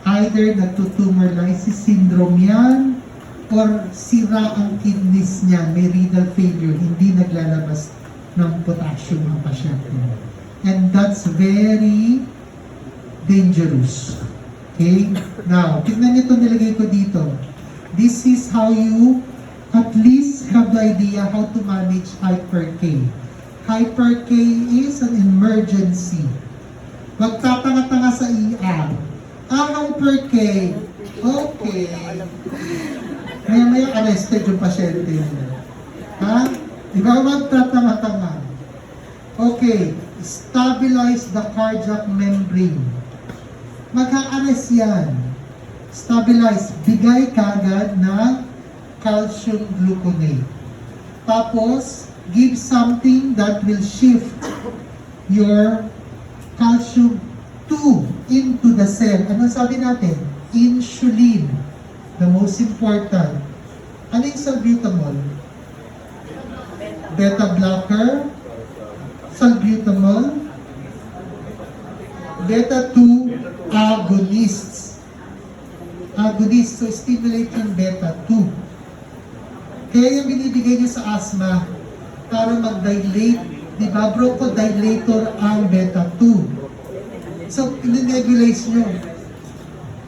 Either nagtutumor lysis syndrome yan, or sira ang kidneys niya, may renal failure, hindi naglalabas ng potassium ang pasyente. And that's very dangerous. Okay? Now, tignan niyo ito nilagay ko dito. This is how you at least have the idea how to manage hyper-K. Hyper-K is an emergency. Magtatanga-tanga sa ER. Hyper-K. Okay. Maya-maya arrested yung pasyente niya. Ha? Di ba magtatanga-tanga? Okay. stabilize the cardiac membrane. Magkakares yan. Stabilize. Bigay kagad ng calcium gluconate. Tapos, give something that will shift your calcium 2 into the cell. Ano sabi natin? Insulin. The most important. Ano yung salbutamol? Beta blocker. Salbutamol. Beta 2 agonists. Agonists, so stimulate yung beta 2. Kaya yung binibigay niyo sa asthma para mag-dilate, di ba? Bronchodilator ang beta 2. So, in-nebulize nyo.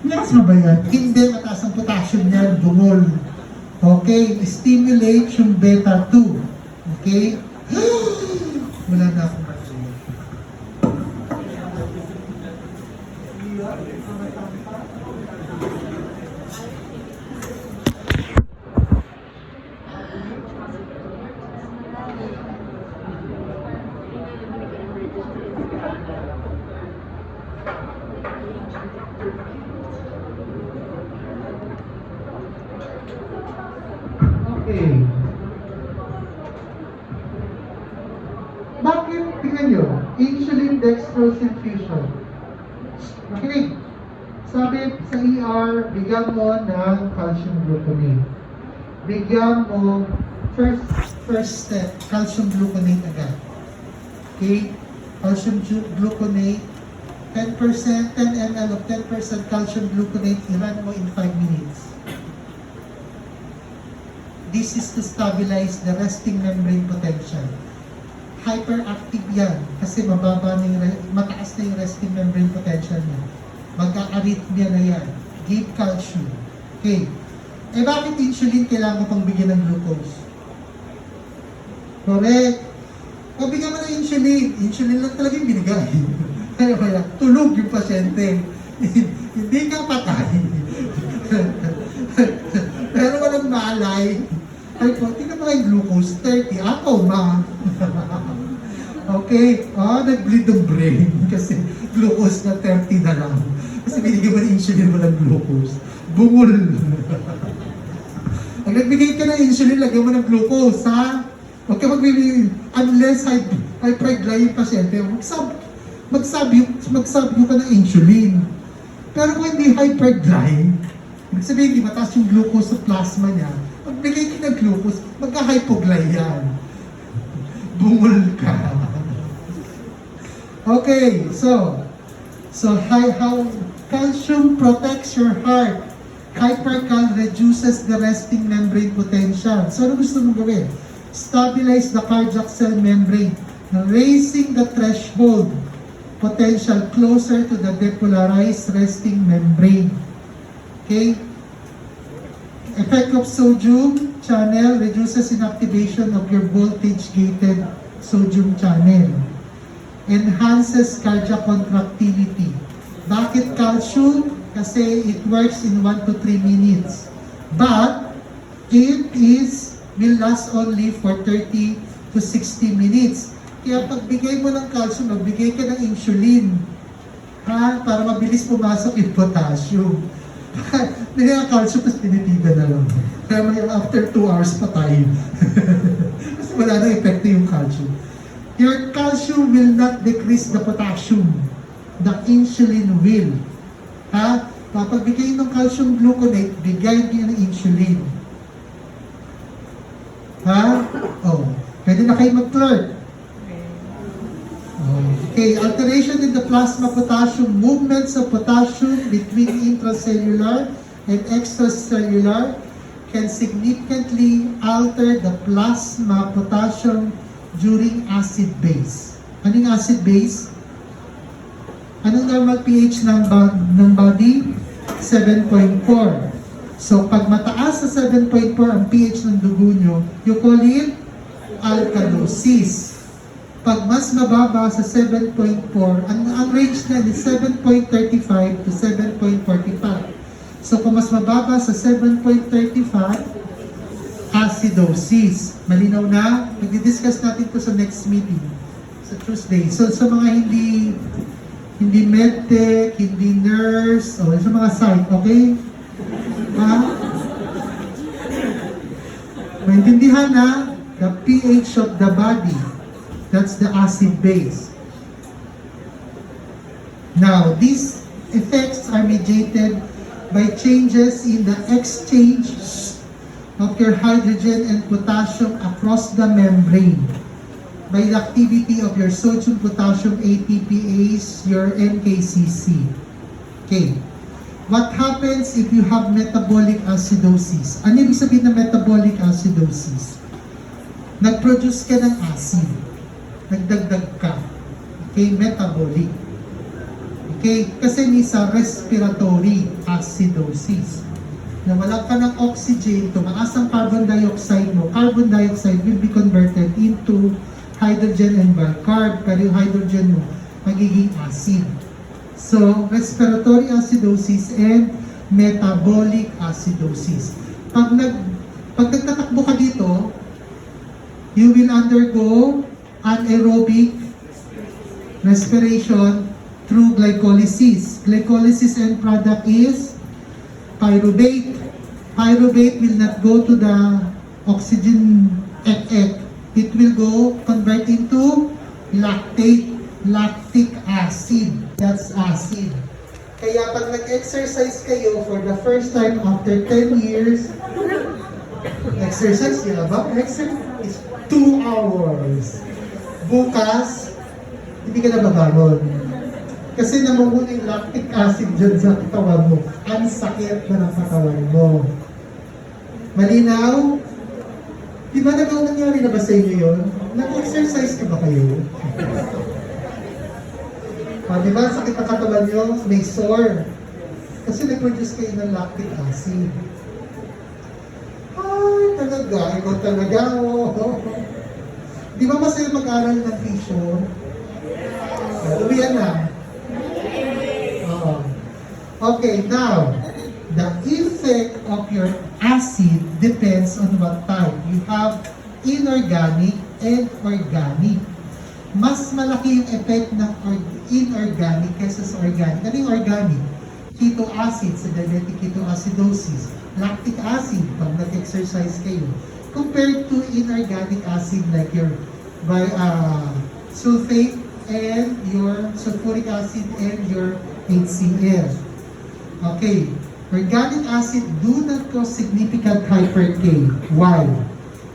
Asthma ba yan? Hindi, mataas ang potassium niyan, bungol. Okay, stimulate yung beta 2. Okay? Wala na akong matulog. Okay. Bakit? Tingnan nyo. Insulin dextrose infusion. Okay. Sabi sa ER, bigyan mo ng calcium gluconate. Bigyan mo first step, calcium gluconate agad. Okay? Calcium gluconate, 10%, 10 ml of 10% calcium gluconate, i-run mo in 5 minutes. This is to stabilize the resting membrane potential. Hyperactive yan kasi mababa na yung, mataas na yung resting membrane potential niya. Magka-arrhythmia na yan. Give calcium. Okay. Eh bakit insulin kailangan mo pang bigyan ng glucose? Correct. O bigyan mo ng insulin. Insulin lang talaga yung binigay. Kaya wala. Tulog yung pasyente. Hindi ka patay. Pero walang malay. Ay po, tingnan mo yung glucose, 30. Ako, ma. Okay. Nag-bleed ang brain kasi glucose na 30 na lang. Kasi binigyan mo ng insulin mo ng glucose. Bungol. Pag nagbigay ka ng insulin, lagyan mo ng glucose, ha? Huwag ka magbibigay. Unless hyperglycemic yung pasyente, magsabi ka ng insulin. Pero kung hindi hyperglycemic, ibig sabihin, hindi mataas yung glucose sa plasma niya, magbigay ka ng glucose, magka-hypoglycemia yan. Bungol ka. Okay, so how calcium protects your heart. Hypercal reduces the resting membrane potential. So ano gusto mong gawin? Stabilize the cardiac cell membrane, raising the threshold potential closer to the depolarized resting membrane. Okay? Effect of sodium channel reduces inactivation of your voltage-gated sodium channel. Enhances cardiac contractility. Bakit calcium? Kasi it works in 1 to 3 minutes. But it will last only for 30 to 60 minutes. Kaya pagbigay mo ng calcium, magbigay ka ng insulin. Ha? Para mabilis pumasok yung potassium. Hindi nga calcium, tapos tinitigan na lang. Kaya may after 2 hours patay. Kasi wala na epekto yung calcium. Your calcium will not decrease the potassium. The insulin will. Ha? Papagbigay ng calcium gluconate, bigay niyo ng insulin. Ha? Oh. Pwede na kayo mag-clerk. Okay, alteration in the plasma potassium, movements of potassium between intracellular and extracellular can significantly alter the plasma potassium during acid base. Anong acid base? Anong normal pH ng body? 7.4. So, pag mataas sa 7.4 ang pH ng dugo nyo, you call it alkalosis. Pag mas mababa sa 7.4, ang range na is 7.35 to 7.45. So kung mas mababa sa 7.35, acidosis. Malinaw na? Mag-discuss natin ito sa next meeting. Sa Tuesday. So sa mga hindi medtech, hindi nurse, o sa mga psych, okay? Ha? Maintindihan na, the pH of the body, that's the acid base. Now, these effects are mediated by changes in the exchange of your hydrogen and potassium across the membrane, by the activity of your sodium-potassium ATPase, your NKCC. Okay. What happens if you have metabolic acidosis? Ano ibig sabihin ng metabolic acidosis? Nag-produce ka ng acid. Nagdagdag ka. Okay, metabolic. Okay, kasi ni sa respiratory acidosis. Nawalan ka ng oxygen, tumaas ang carbon dioxide mo. Carbon dioxide will be converted into hydrogen and bicarb, pero yung hydrogen mo magiging acid. So, respiratory acidosis and metabolic acidosis. Pag nagtatakbo ka dito, you will undergo anaerobic respiration through glycolysis. Glycolysis end product is pyruvate. Pyruvate will not go to the oxygen ek. It will go convert into lactic acid. That's acid. Kaya pag nag-exercise kayo for the first time after 10 years, exercise, ba? Exercise 2 hours. Bukas, hindi ka na babangon. Kasi namumuna yung lactic acid dyan sa katawan mo. Ang sakit na ng katawan mo. Malinaw? Di ba nangyari na ba sa inyo yun? Nag-exercise ka ba kayo? Di ba sakit na katawan nyo? May sore. Kasi nag-produce kayo ng lactic acid. Ay, talaga. Ikaw talaga. Oh. Di ba masaya mag-aral ng fission? Uwian na. Okay, now, the effect of your acid depends on what type. You have inorganic and organic. Mas malaki yung effect ng inorganic kaysa sa organic. Ano yung organic? Keto acid sa diabetic ketoacidosis. Lactic acid pag nag-exercise kayo. Compared to inorganic acid like your sulfate and your sulfuric acid and your HCl. Okay. Organic acid do not cause significant hyper K. Why?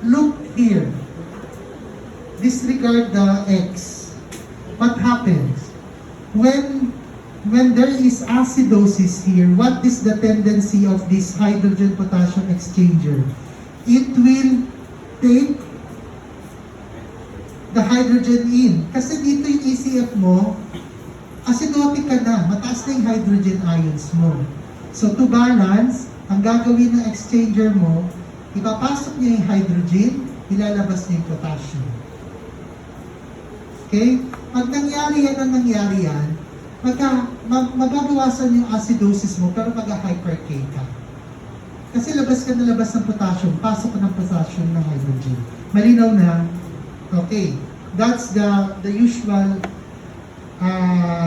Look here. Disregard the X. What happens? When there is acidosis here, what is the tendency of this hydrogen-potassium exchanger? It will take the hydrogen in. Kasi dito yung ECF mo, acidotic ka na, mataas na yung hydrogen ions mo. So to balance, ang gagawin ng exchanger mo, ipapasok niya yung hydrogen, ilalabas niya yung potassium. Okay? Pag nangyari yan, magabawasan yung acidosis mo, pero mag-hyper K ka. Kasi labas ka na labas ng potassium, pasok ka ng potassium ng hydrogen. Malinaw na? Okay. That's the usual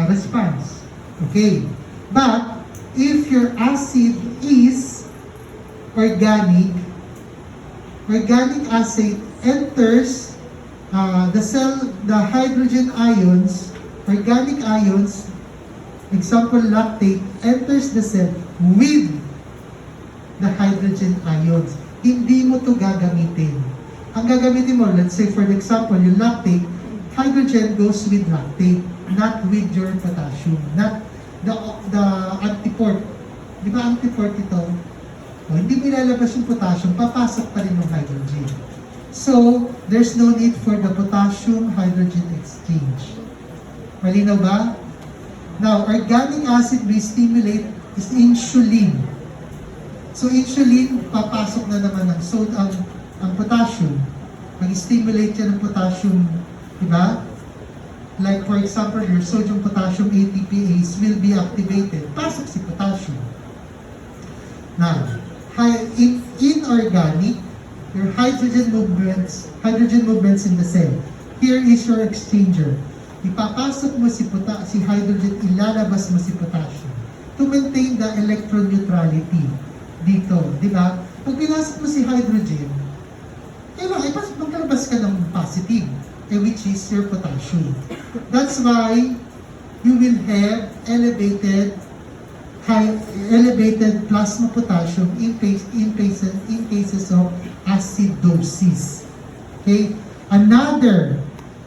response. Okay. But, if your acid is organic acid enters the cell, the hydrogen ions, organic ions, example lactate, enters the cell with the hydrogen ions. Hindi mo to gagamitin. Ang gagamitin mo, let's say for example, yung lactate, hydrogen goes with lactate, not with your potassium, not the antiport. Di ba antiport ito? Hindi mo ilalabas yung potassium, papasok pa rin yung hydrogen. So, there's no need for the potassium-hydrogen exchange. Malinaw ba? Now, organic acid may stimulate is insulin. So, insulin, papasok na naman ang potassium. Mag-stimulate yan ng potassium, di ba? Like for example, your sodium-potassium ATPase will be activated. Pasok si potassium. Now, inorganic, your hydrogen movements in the cell Here is your exchanger. Ipapasok mo si hydrogen, ilalabas mo si potassium to maintain the electron neutrality dito, di ba? Pag pinasok mo si hydrogen, magkalabas ka ng positive, which is your potassium. That's why you will have elevated plasma potassium in cases of acidosis. Okay? Another,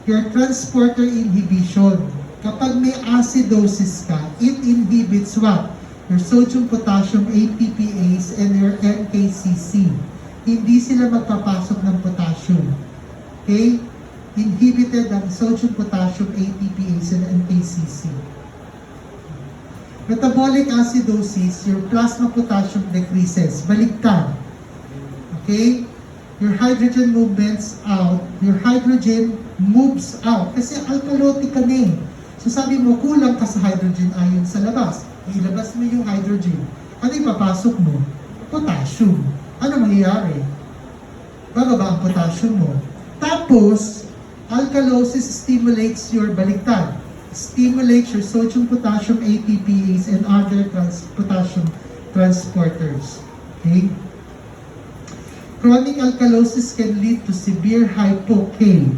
your transporter inhibition. Kapag may acidosis ka, it inhibits what? Your sodium potassium ATPase and your NKCC. Hindi sila magpapasok ng potassium. Okay? Inhibited ang sodium potassium ATPase and NKCC. Metabolic acidosis, your plasma potassium decreases. Baliktad. Okay? Your hydrogen movements out. Your hydrogen moves out. Kasi alkalotic ka na eh. So sabi mo, kulang ka sa hydrogen ion sa labas. Ilabas mo yung hydrogen. Ano ipapasok mo? Potassium. Ano mangyayari? Bababa ang potassium mo. Tapos, alkalosis stimulates your baliktad. Stimulates your sodium potassium ATPase and other potassium transporters. Okay? Chronic alkalosis can lead to severe hypo-K,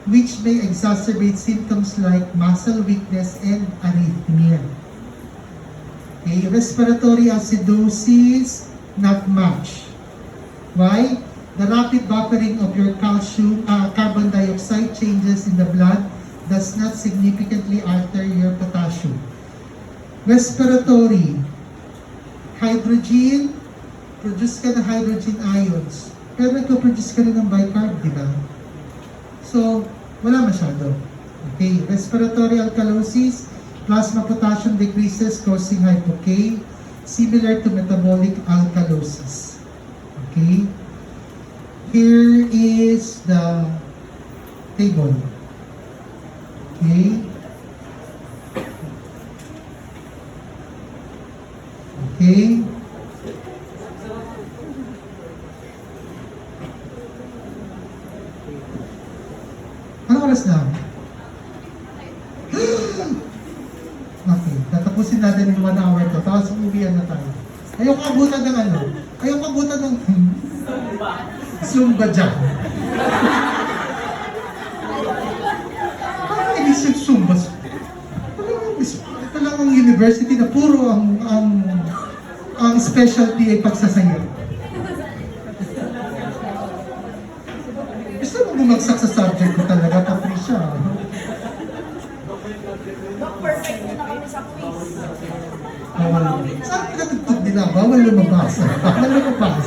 which may exacerbate symptoms like muscle weakness and arrhythmia. Okay, respiratory acidosis, not much. Why? The rapid buffering of your carbon dioxide changes in the blood does not significantly alter your potassium. Respiratory, hydrogen, produce ka ng hydrogen ions, pero nagpo-produce ka rin ng bicarb, di ba? So, wala masyado. Okay, respiratory alkalosis, plasma potassium decreases causing hypo-K, similar to metabolic alkalosis. Okay, here is the table. Okay. Okay. Anong oras na? Okay, tatapusin natin yung 1 hour to. Tapos uwian na tayo. Ayoko abutan ng ano? Ayoko abutan ng Zumba dyan. Parang inisip Zumba. Ito lang ang university na puro ang specialty ay pagsasayaw. Gusto mo bumagsak sa subject ko talaga, Patricia. Dok, perfect na kami sa quiz. Saan pinatugtog nila? Bawal lumabas. Bawal lumabas.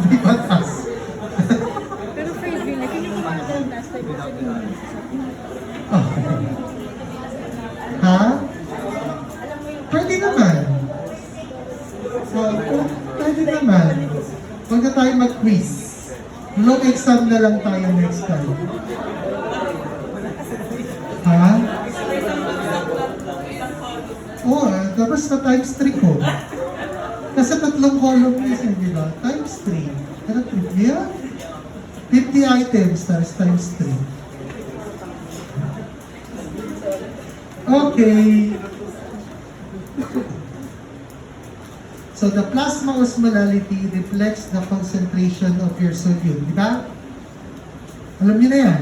Di batas. Pero Fred, hindi mo pa last time kasi Okay. Ha? Pwede naman. Pwede naman. Huwag na tayo mag-quiz. Long exam na lang tayo next time. Ha? Oo, tapos na times 3 ko. Kasi 3 column yun, di ba? Times 3. Pero 3, yeah? 50 items times 3. Okay. So the plasma osmolality reflects the concentration of your sodium, di ba? Alam niyo na yan.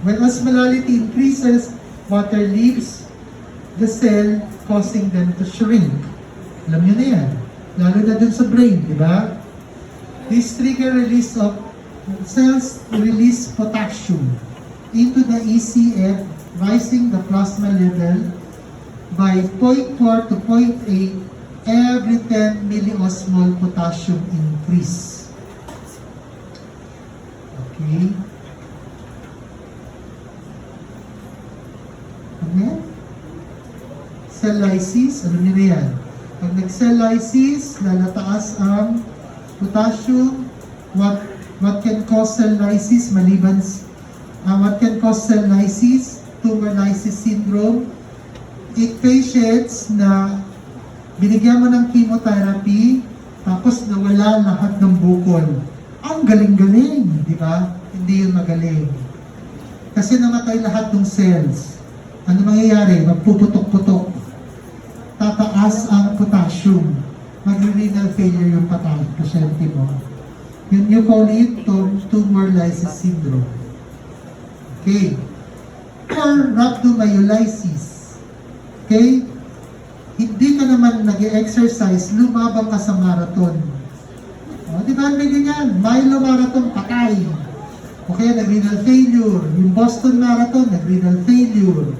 When osmolality increases, water leaves the cell, causing them to shrink. Alam niyo na yan. Lalo na dun sa brain, di ba? This trigger release of cells release potassium into the ECF, rising the plasma level by 0.4 to 0.8 every 10 milliosmol potassium increase. Okay. Okay. Cell lysis, alam niyo na yan. Pag nag-cell lysis, lalataas ang potassium. What can cause cell lysis? Maliban what can cause cell lysis? Tumor lysis syndrome. Patients na binigyan mo ng chemotherapy, Tapos nawala lahat ng bukol. Ang galing-galing, di ba? Hindi yun magaling. Kasi namatay lahat ng cells. Ano mangyayari? Magpuputok-putok. Tataas ang potassium. Mag-renal failure yung pasyente mo. Yun you call it tumor lysis syndrome. Okay. Or rhabdomyolysis. Okay? Hindi ka naman nag-exercise, lumabang ka sa marathon. O, di ba may ganyan? Milo marathon, patay. Okay, nag-renal failure. Yung Boston Marathon, nag-renal failure.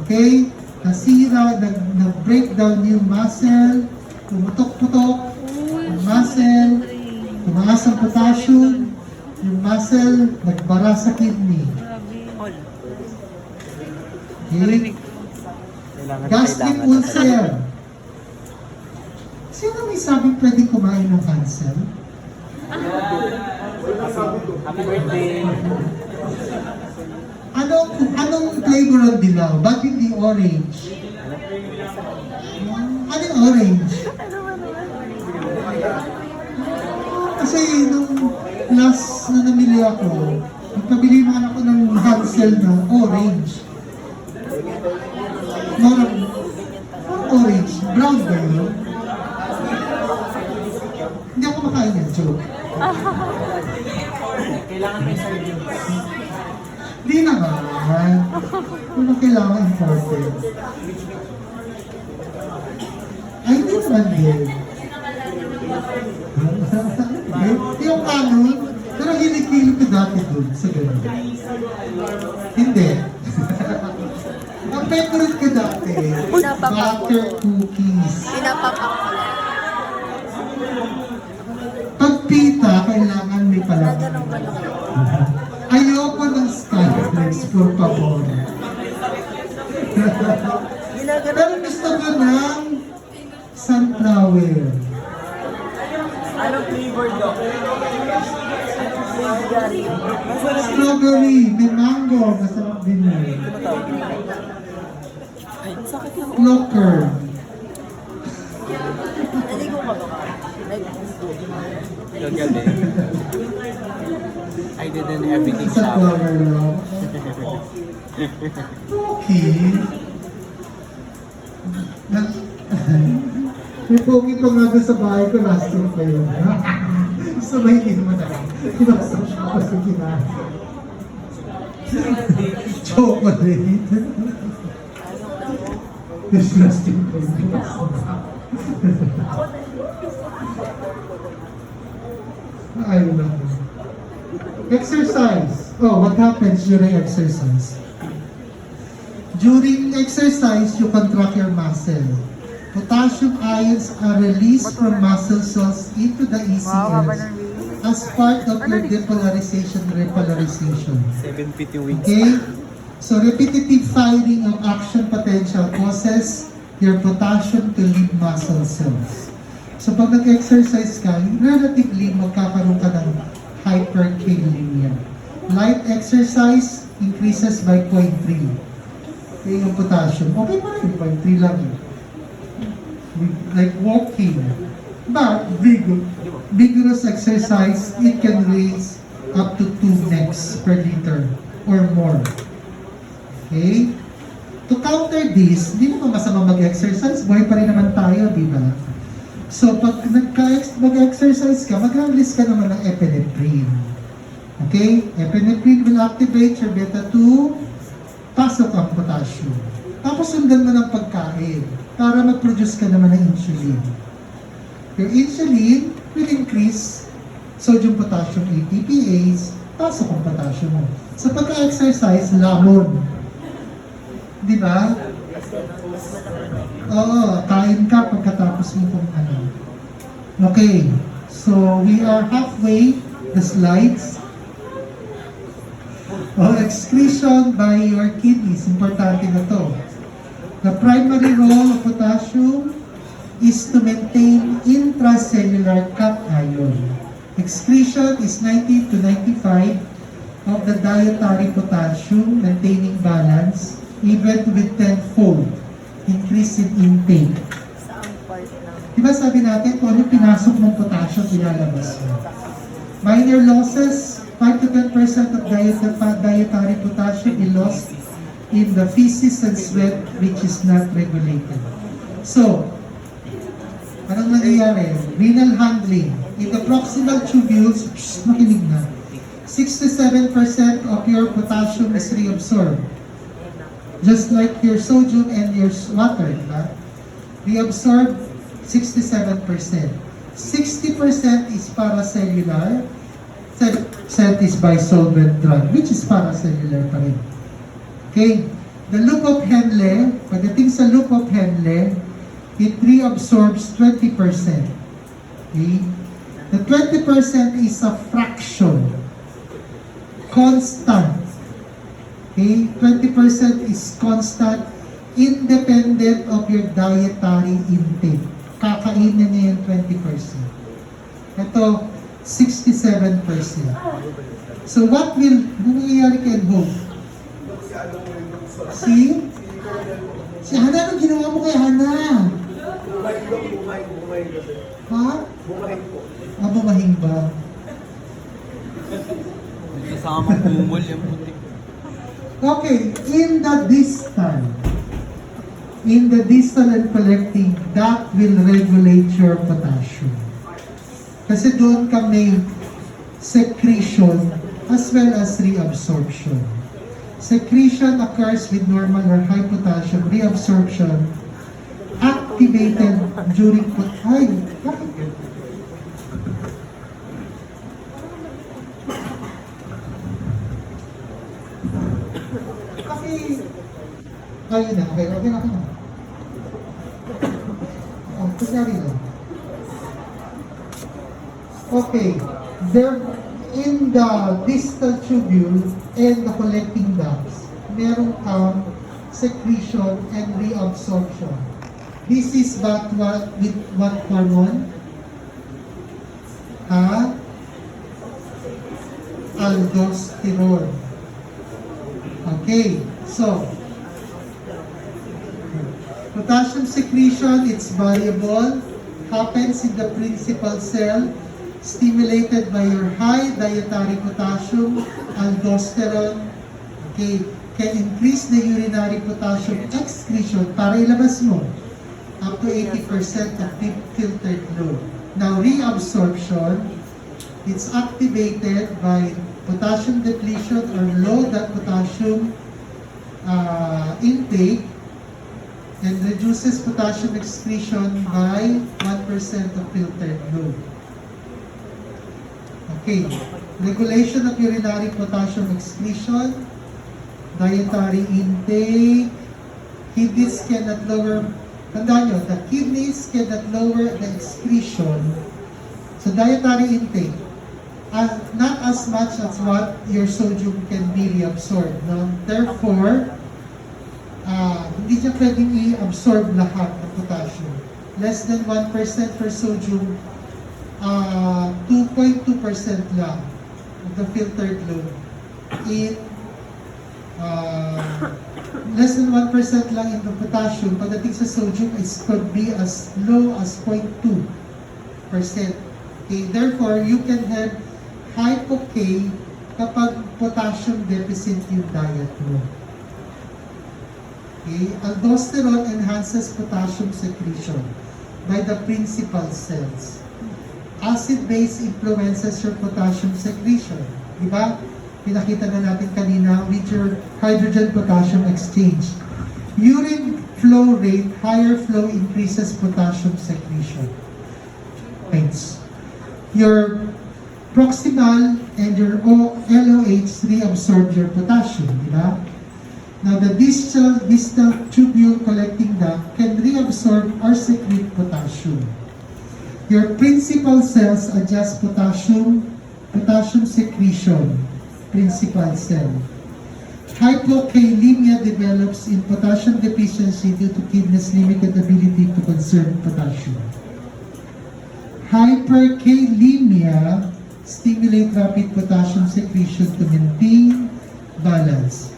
Okay? Nasira, nag-breakdown yung muscle, pumutok-putok, yung muscle, tumaas ang potassium, yung muscle, nagbara sa kidney. Okay? Gastric ulcer. Sino may sabing pwedeng kumain ng cancer? Happy birthday. Anong flavor ng dilaw? Ba't hindi orange? Ano yung orange? Kasi nung last na namili ako, nagpabili naman ako ng Hansel na orange. Parang orange. Brown ba yun? Hindi ako makain yan, joke. Kailangan may sardines. Hindi naman. Kung kailangan important. Ay, hindi naman din. Yung kanon, pero hilig-hilig ko dati dun sa ganun. Hindi. Ang favorite ko dati, butter cookies. Pinapapak ko lang. Pag pita, kailangan may palaki. Ayoko ng skyflakes, por favor. Pero gusto ko ng sunflower. Anong flavor, Doc? Strawberry, may mango, masarap din yun. Clocker. Gagaling. I did an everything Sa shower. flower lang. Okay. May pogi pa nga doon sa bahay ko, last year pa yun. Gusto ba hindi naman ako? Pinasok siya ako sa kinain. Chocolate. Disgusting pa yun. Ayun lang. Exercise. Oh, what happens during exercise? During exercise, you contract your muscle. Potassium ions are released from muscle cells into the ECS as part of your depolarization and repolarization. 750 wings. Okay? So repetitive firing of action potential causes your potassium to leave muscle cells. So pag nag-exercise ka, relatively magkakaroon ka ng hyperkalemia. Light exercise increases by 0.3. Okay, yung potassium. Okay pa rin, 0.3 lang yun. Like walking. But vigorous exercise, it can raise up to 2 megs per liter or more. Okay? To counter this, hindi naman masama mag-exercise, buhay pa rin naman tayo, di ba? So, pag mag-exercise ka, mag-release ka naman ng epinephrine. Okay? Epinephrine will activate your beta-2, pasok ang potassium. Tapos sundan mo ng pagkain para mag-produce ka naman ng insulin. Your insulin will increase sodium potassium ATPase, pasok ang potassium mo. Sa pagka-exercise, lamon. Di ba? Oo, kain ka pagkatapos mo kung ano. Okay, so we are halfway, the slides. Oh, excretion by your kidneys, importante na to. The primary role of potassium is to maintain intracellular cation. Excretion is 90 to 95 of the dietary potassium, maintaining balance, even with 10-fold increase in intake. Saan part ng Di ba sabi natin, kung ano pinasok ng potassium, ilalabas mo. Minor losses, 5 to 10% of dietary potassium is lost in the feces and sweat which is not regulated. So, anong nangyayari? Renal handling. In the proximal tubules, makinig na, 67% of your potassium is reabsorbed. Just like your sodium and your water, diba? Reabsorb 67%. 60% is paracellular, 7% is bisolvent drug, which is paracellular pa rin. Okay, the loop of Henle, pagdating sa loop of Henle, it reabsorbs 20%. Okay, the 20% is a fraction, constant. Okay, 20% is constant, independent of your dietary intake. Kakainin niya yung 20%. Ito, 67%. So what will nangyayari kay Hope? Si Hana, anong ginawa mo kay Hana? Bumay kasi. Ha? Bumay po. Bumahing ba? Kasamang bumol yung puti. Okay, in the distal and collecting, that will regulate your potassium. Kasi doon ka may secretion as well as reabsorption. Secretion occurs with normal or high potassium. Reabsorption activated during Ayun na, okay na. Kunyari lang. Okay, there in the distal tubule and the collecting ducts, meron kang secretion and reabsorption. This is with what hormone? Aldosterone. Okay, so potassium secretion, it's variable, happens in the principal cell, stimulated by your high dietary potassium, aldosterone, okay, can increase the urinary potassium excretion para ilabas mo up to 80% of deep filtered fluid. Now, reabsorption, it's activated by potassium depletion or low potassium intake, and reduces potassium excretion by 1% of filtered fluid. Okay, regulation of urinary potassium excretion, dietary intake, kidneys cannot lower, tandaan nyo, the kidneys cannot lower the excretion, so dietary intake, not as much as what your sodium can be reabsorbed. No? Therefore, hindi siya pwedeng i-absorb lahat ng potassium. Less than 1% for sodium, 2.2% lang of the filtered fluid. Less than 1% lang in the potassium, pagdating sa sodium, it could be as low as 0.2%. Okay, therefore, you can have hypo-K kapag potassium deficit yung diet mo. Okay, aldosterone enhances potassium secretion by the principal cells. Acid base influences your potassium secretion. Diba? Pinakita na natin kanina with your hydrogen-potassium exchange. Urine flow rate, higher flow increases potassium secretion. Points. Your proximal and your LOH reabsorb your potassium. Diba? Now, the distal tubule collecting duct can reabsorb or secrete potassium. Your principal cells adjust potassium secretion, principal cell. Hypokalemia develops in potassium deficiency due to kidneys' limited ability to conserve potassium. Hyperkalemia stimulate rapid potassium secretion to maintain balance.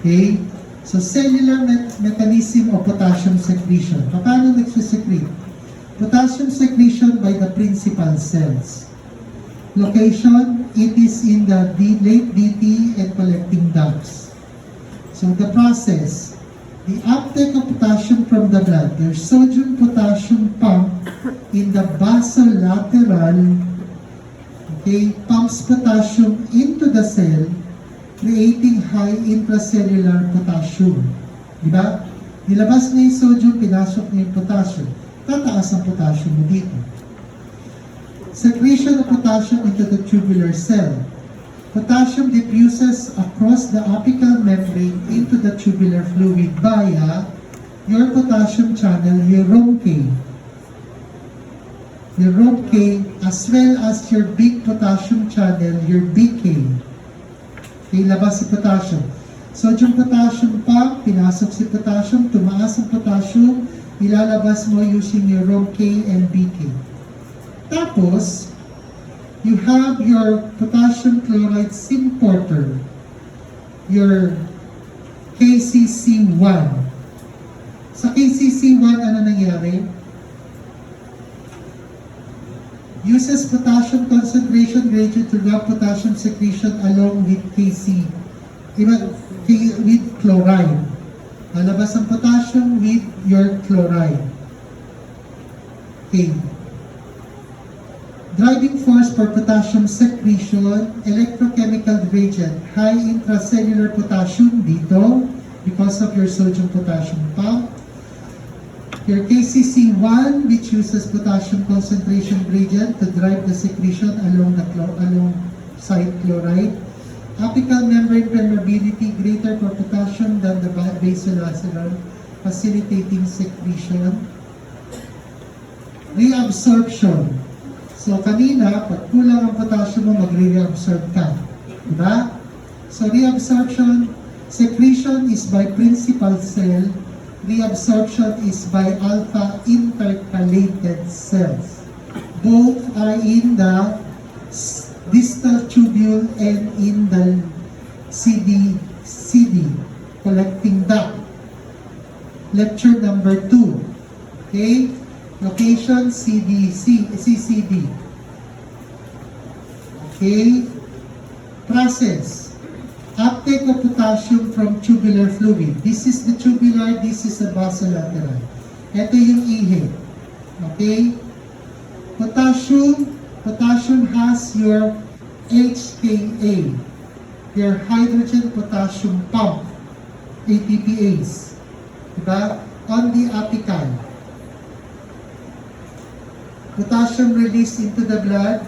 Okay? So So, cellular mechanism of potassium secretion. Paano nagsisecrete? Potassium secretion by the principal cells. Location, it is in the late DT and collecting ducts. So, the process, the uptake of potassium from the blood, there's sodium-potassium pump in the basolateral, okay, pumps potassium into the cell, creating high intracellular potassium. Diba? Nilabas na yung sodium, pinasok na yung potassium. Tataas ang potassium mo dito. Secretion of potassium into the tubular cell. Potassium diffuses across the apical membrane into the tubular fluid via your potassium channel, your ROMK. Your ROMK, as well as your big potassium channel, your BK. Ilabas si potassium. Sodium potassium pump, pinasok si potassium, tumaas ang potassium, ilalabas mo using your ROMK and BK. Tapos, you have your potassium chloride symporter, your KCC1. Sa KCC1, ano nangyari? Uses potassium concentration gradient to drop potassium secretion along with with chloride. Lalabas ang potassium with your chloride. Okay. Driving force for potassium secretion, electrochemical gradient, high intracellular potassium dito because of your sodium potassium pump. Your KCC1, which uses potassium concentration gradient to drive the secretion along site chloride. Apical membrane permeability greater for potassium than the basolateral, facilitating secretion. Reabsorption. So kanina, pag kulang ang potassium mo, magre-reabsorb ka. Diba? So reabsorption, secretion is by principal cell, reabsorption is by alpha intercalated cells. Both are in the distal tubule and in the CD, collecting duct. Lecture number 2. Okay? Location CCD. Okay? Process. Uptake of potassium from tubular fluid. This is the tubular, this is the basolateral. Ito yung ihe. Okay? Potassium has your HKA, your hydrogen potassium pump, ATPase. Diba? On the apical. Potassium released into the blood.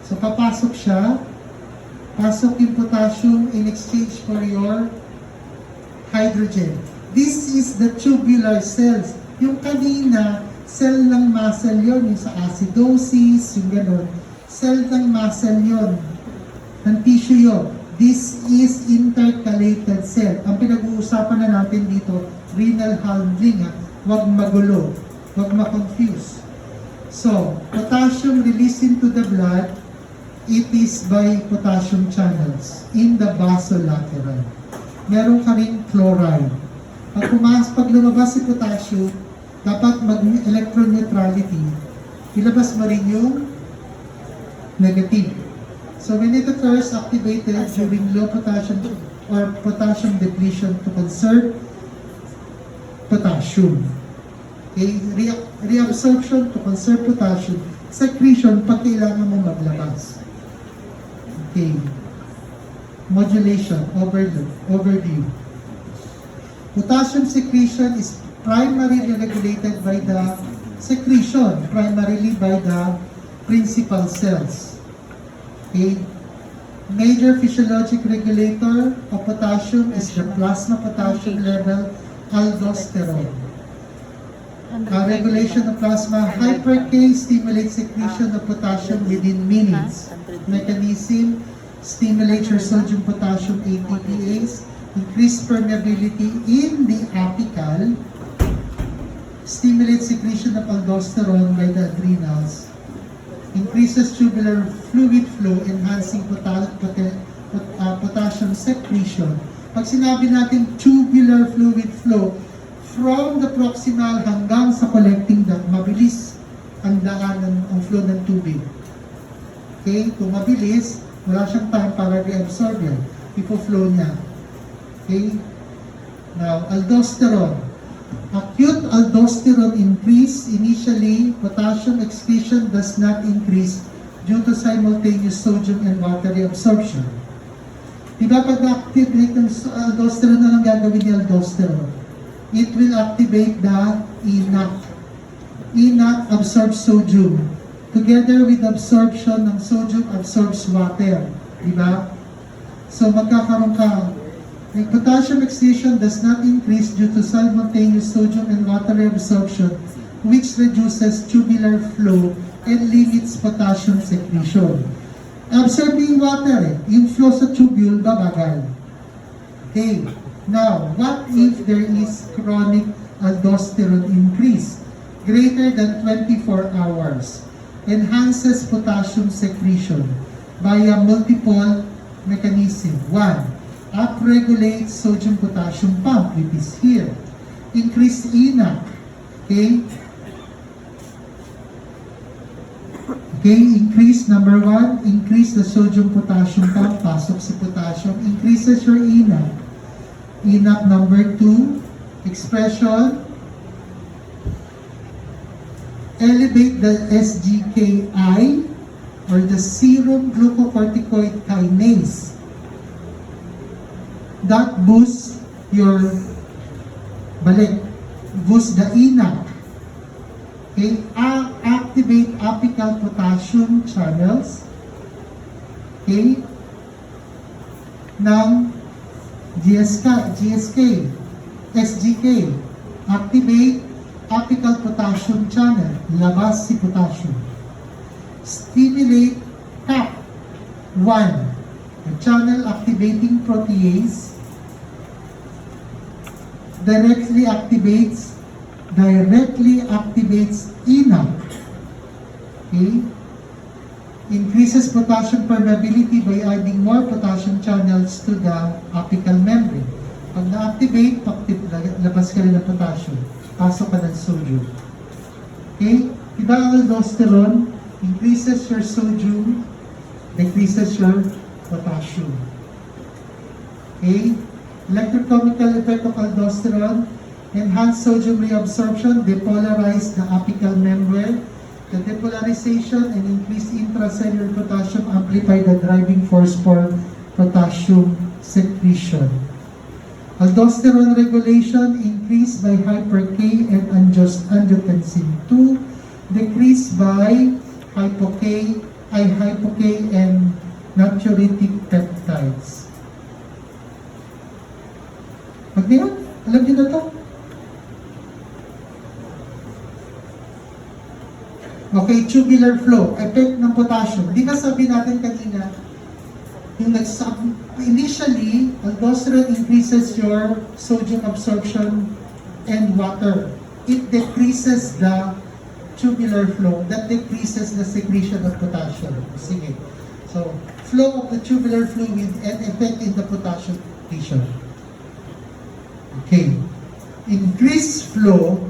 So, papasok siya. Pasok yung potassium in exchange for your hydrogen. This is the tubular cells. Yung kanina, cell ng muscle yon, yung sa acidosis, yung gano'n. Cell ng muscle yon, ng tissue yon. This is intercalated cell. Ang pinag-uusapan na natin dito, renal handling, ha? Huwag magulo, huwag ma-confuse. So, potassium released into the blood, it is by potassium channels in the basolateral. Meron ka rin chloride. Pag lumabas si potassium, dapat mag-electron neutrality. Ilabas mo rin yung negative. So when it occurs activated during low potassium or potassium depletion to conserve potassium. Okay? Reabsorption to conserve potassium. Secretion pag kailangan mo maglabas. Okay. Modulation, overview. Potassium secretion is primarily regulated by the secretion, primarily by the principal cells. Okay. Major physiologic regulator of potassium is the plasma potassium level, aldosterone. Regulation of plasma, hyper-K stimulates secretion of potassium within minutes. Mechanism, stimulates your sodium potassium ATPase, increase permeability in the apical, stimulates secretion of aldosterone by the adrenals, increases tubular fluid flow, enhancing potassium secretion, Pag sinabi natin tubular fluid flow, from the proximal hanggang sa collecting duct, mabilis ang daanan, ang flow ng tubig. Okay? Kung mabilis, wala siyang time para reabsorb yan. Ipo-flow niya. Okay? Now, aldosterone. Acute aldosterone increase, initially, potassium excretion does not increase due to simultaneous sodium and water reabsorption. Diba pag activate ng aldosterone, na lang gagawin ni aldosterone? It will activate the ENaC. ENaC absorbs sodium. Together with absorption ng sodium absorbs water. Diba? So magkakaroon ka. The potassium excretion does not increase due to simultaneous sodium and water reabsorption, which reduces tubular flow and limits potassium secretion. Absorbing water, yung flow sa tubule, babagal. Okay. Now, what if there is chronic aldosterone increase greater than 24 hours? Enhances potassium secretion via multiple mechanism. 1. Upregulates sodium-potassium pump, which is here. Increase ENaC. Okay? Okay, increase number 1, increase the sodium-potassium pump, pasok si potassium, increases your ENaC. ENaC number 2, expression, elevate the SGKI or the serum glucocorticoid kinase. That boosts your boost the ENaC. Okay, activate apical potassium channels. Okay, ng GSK, SGK. Activate apical potassium channel, labas si potassium. Stimulate CAP1, the channel activating protease, directly activates ENaC. Okay? Increases potassium permeability by adding more potassium channels to the apical membrane. Pag na-activate, labas ka rin ng potassium. Pasok ka ng sodium. Okay? Diba ang aldosterone increases your sodium, decreases your potassium. Okay? Electrochemical effect of aldosterone, enhance sodium reabsorption, depolarize the apical membrane. The depolarization and increased intracellular potassium amplify the driving force for potassium secretion. Aldosterone regulation increased by hyper-K and angiotensin 2, decreased by hypo-K and natriuretic peptides. Pag niyo, alam niyo na to? Okay, tubular flow, effect ng potassium. Di ba sabi natin kanina, yung initially, aldosterone increases your sodium absorption and water. It decreases the tubular flow. That decreases the secretion of potassium. Sige. So, flow of the tubular fluid and effect in the potassium secretion. Okay. Increased flow,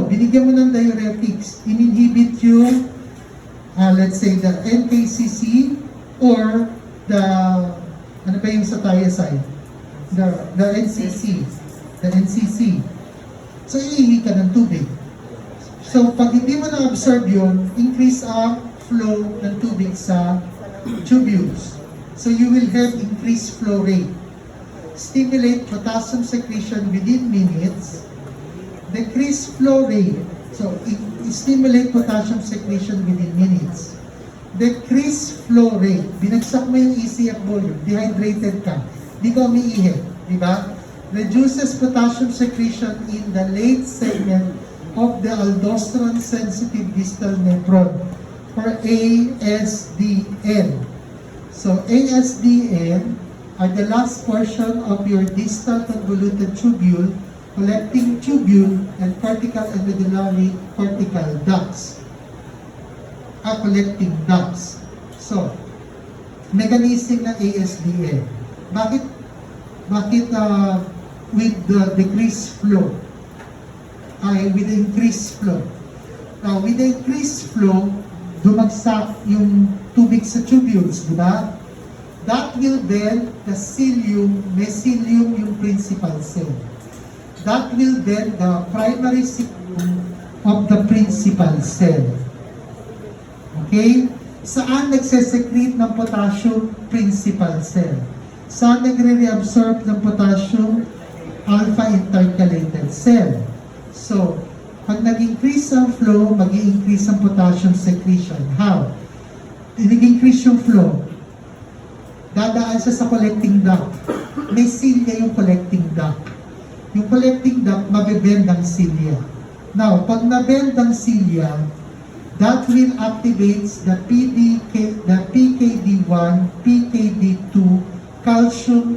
binigyan mo ng diuretics, inhibit yung, let's say, the NKCC or the, ano ba yung sa thiazide? The NCC. So, iihi ka ng tubig. So, pag hindi mo na-absorb yun, increase ang flow ng tubig sa tubules. So, you will have increased flow rate. Stimulate potassium secretion within minutes. Decrease flow rate. So, stimulate potassium secretion within minutes. Decrease flow rate. Binagsak mo yung ECF volume. Dehydrated ka. Di ka umiihi. Di ba? Reduces potassium secretion in the late segment of the aldosterone-sensitive distal nephron or ASDN. So, ASDN are the last portion of your distal convoluted tubule, collecting tubule and cortical and medullary cortical ducts. Collecting ducts. So, mechanism ng ASDN. Bakit Bakit with the decreased flow? With the increased flow. Now, with the increased flow, dumagsak yung tubig sa tubules, di ba? That will then, the cilium, mesothelium yung principal cell. That will then, the primary cilium of the principal cell. Okay? Saan nagsesecrete ng potassium? Principal cell. Saan nagre-reabsorb ng potassium? Alpha intercalated cell. So, pag nag-increase ang flow, mag-i-increase ang potassium secretion. How? Nag-increase yung flow. Dadaan siya sa collecting duct. May cilia yung collecting duct. Yung collecting duct, mabibend ang cilia. Now, pag nabend ang cilia, that will activate the PKD1, PKD2, calcium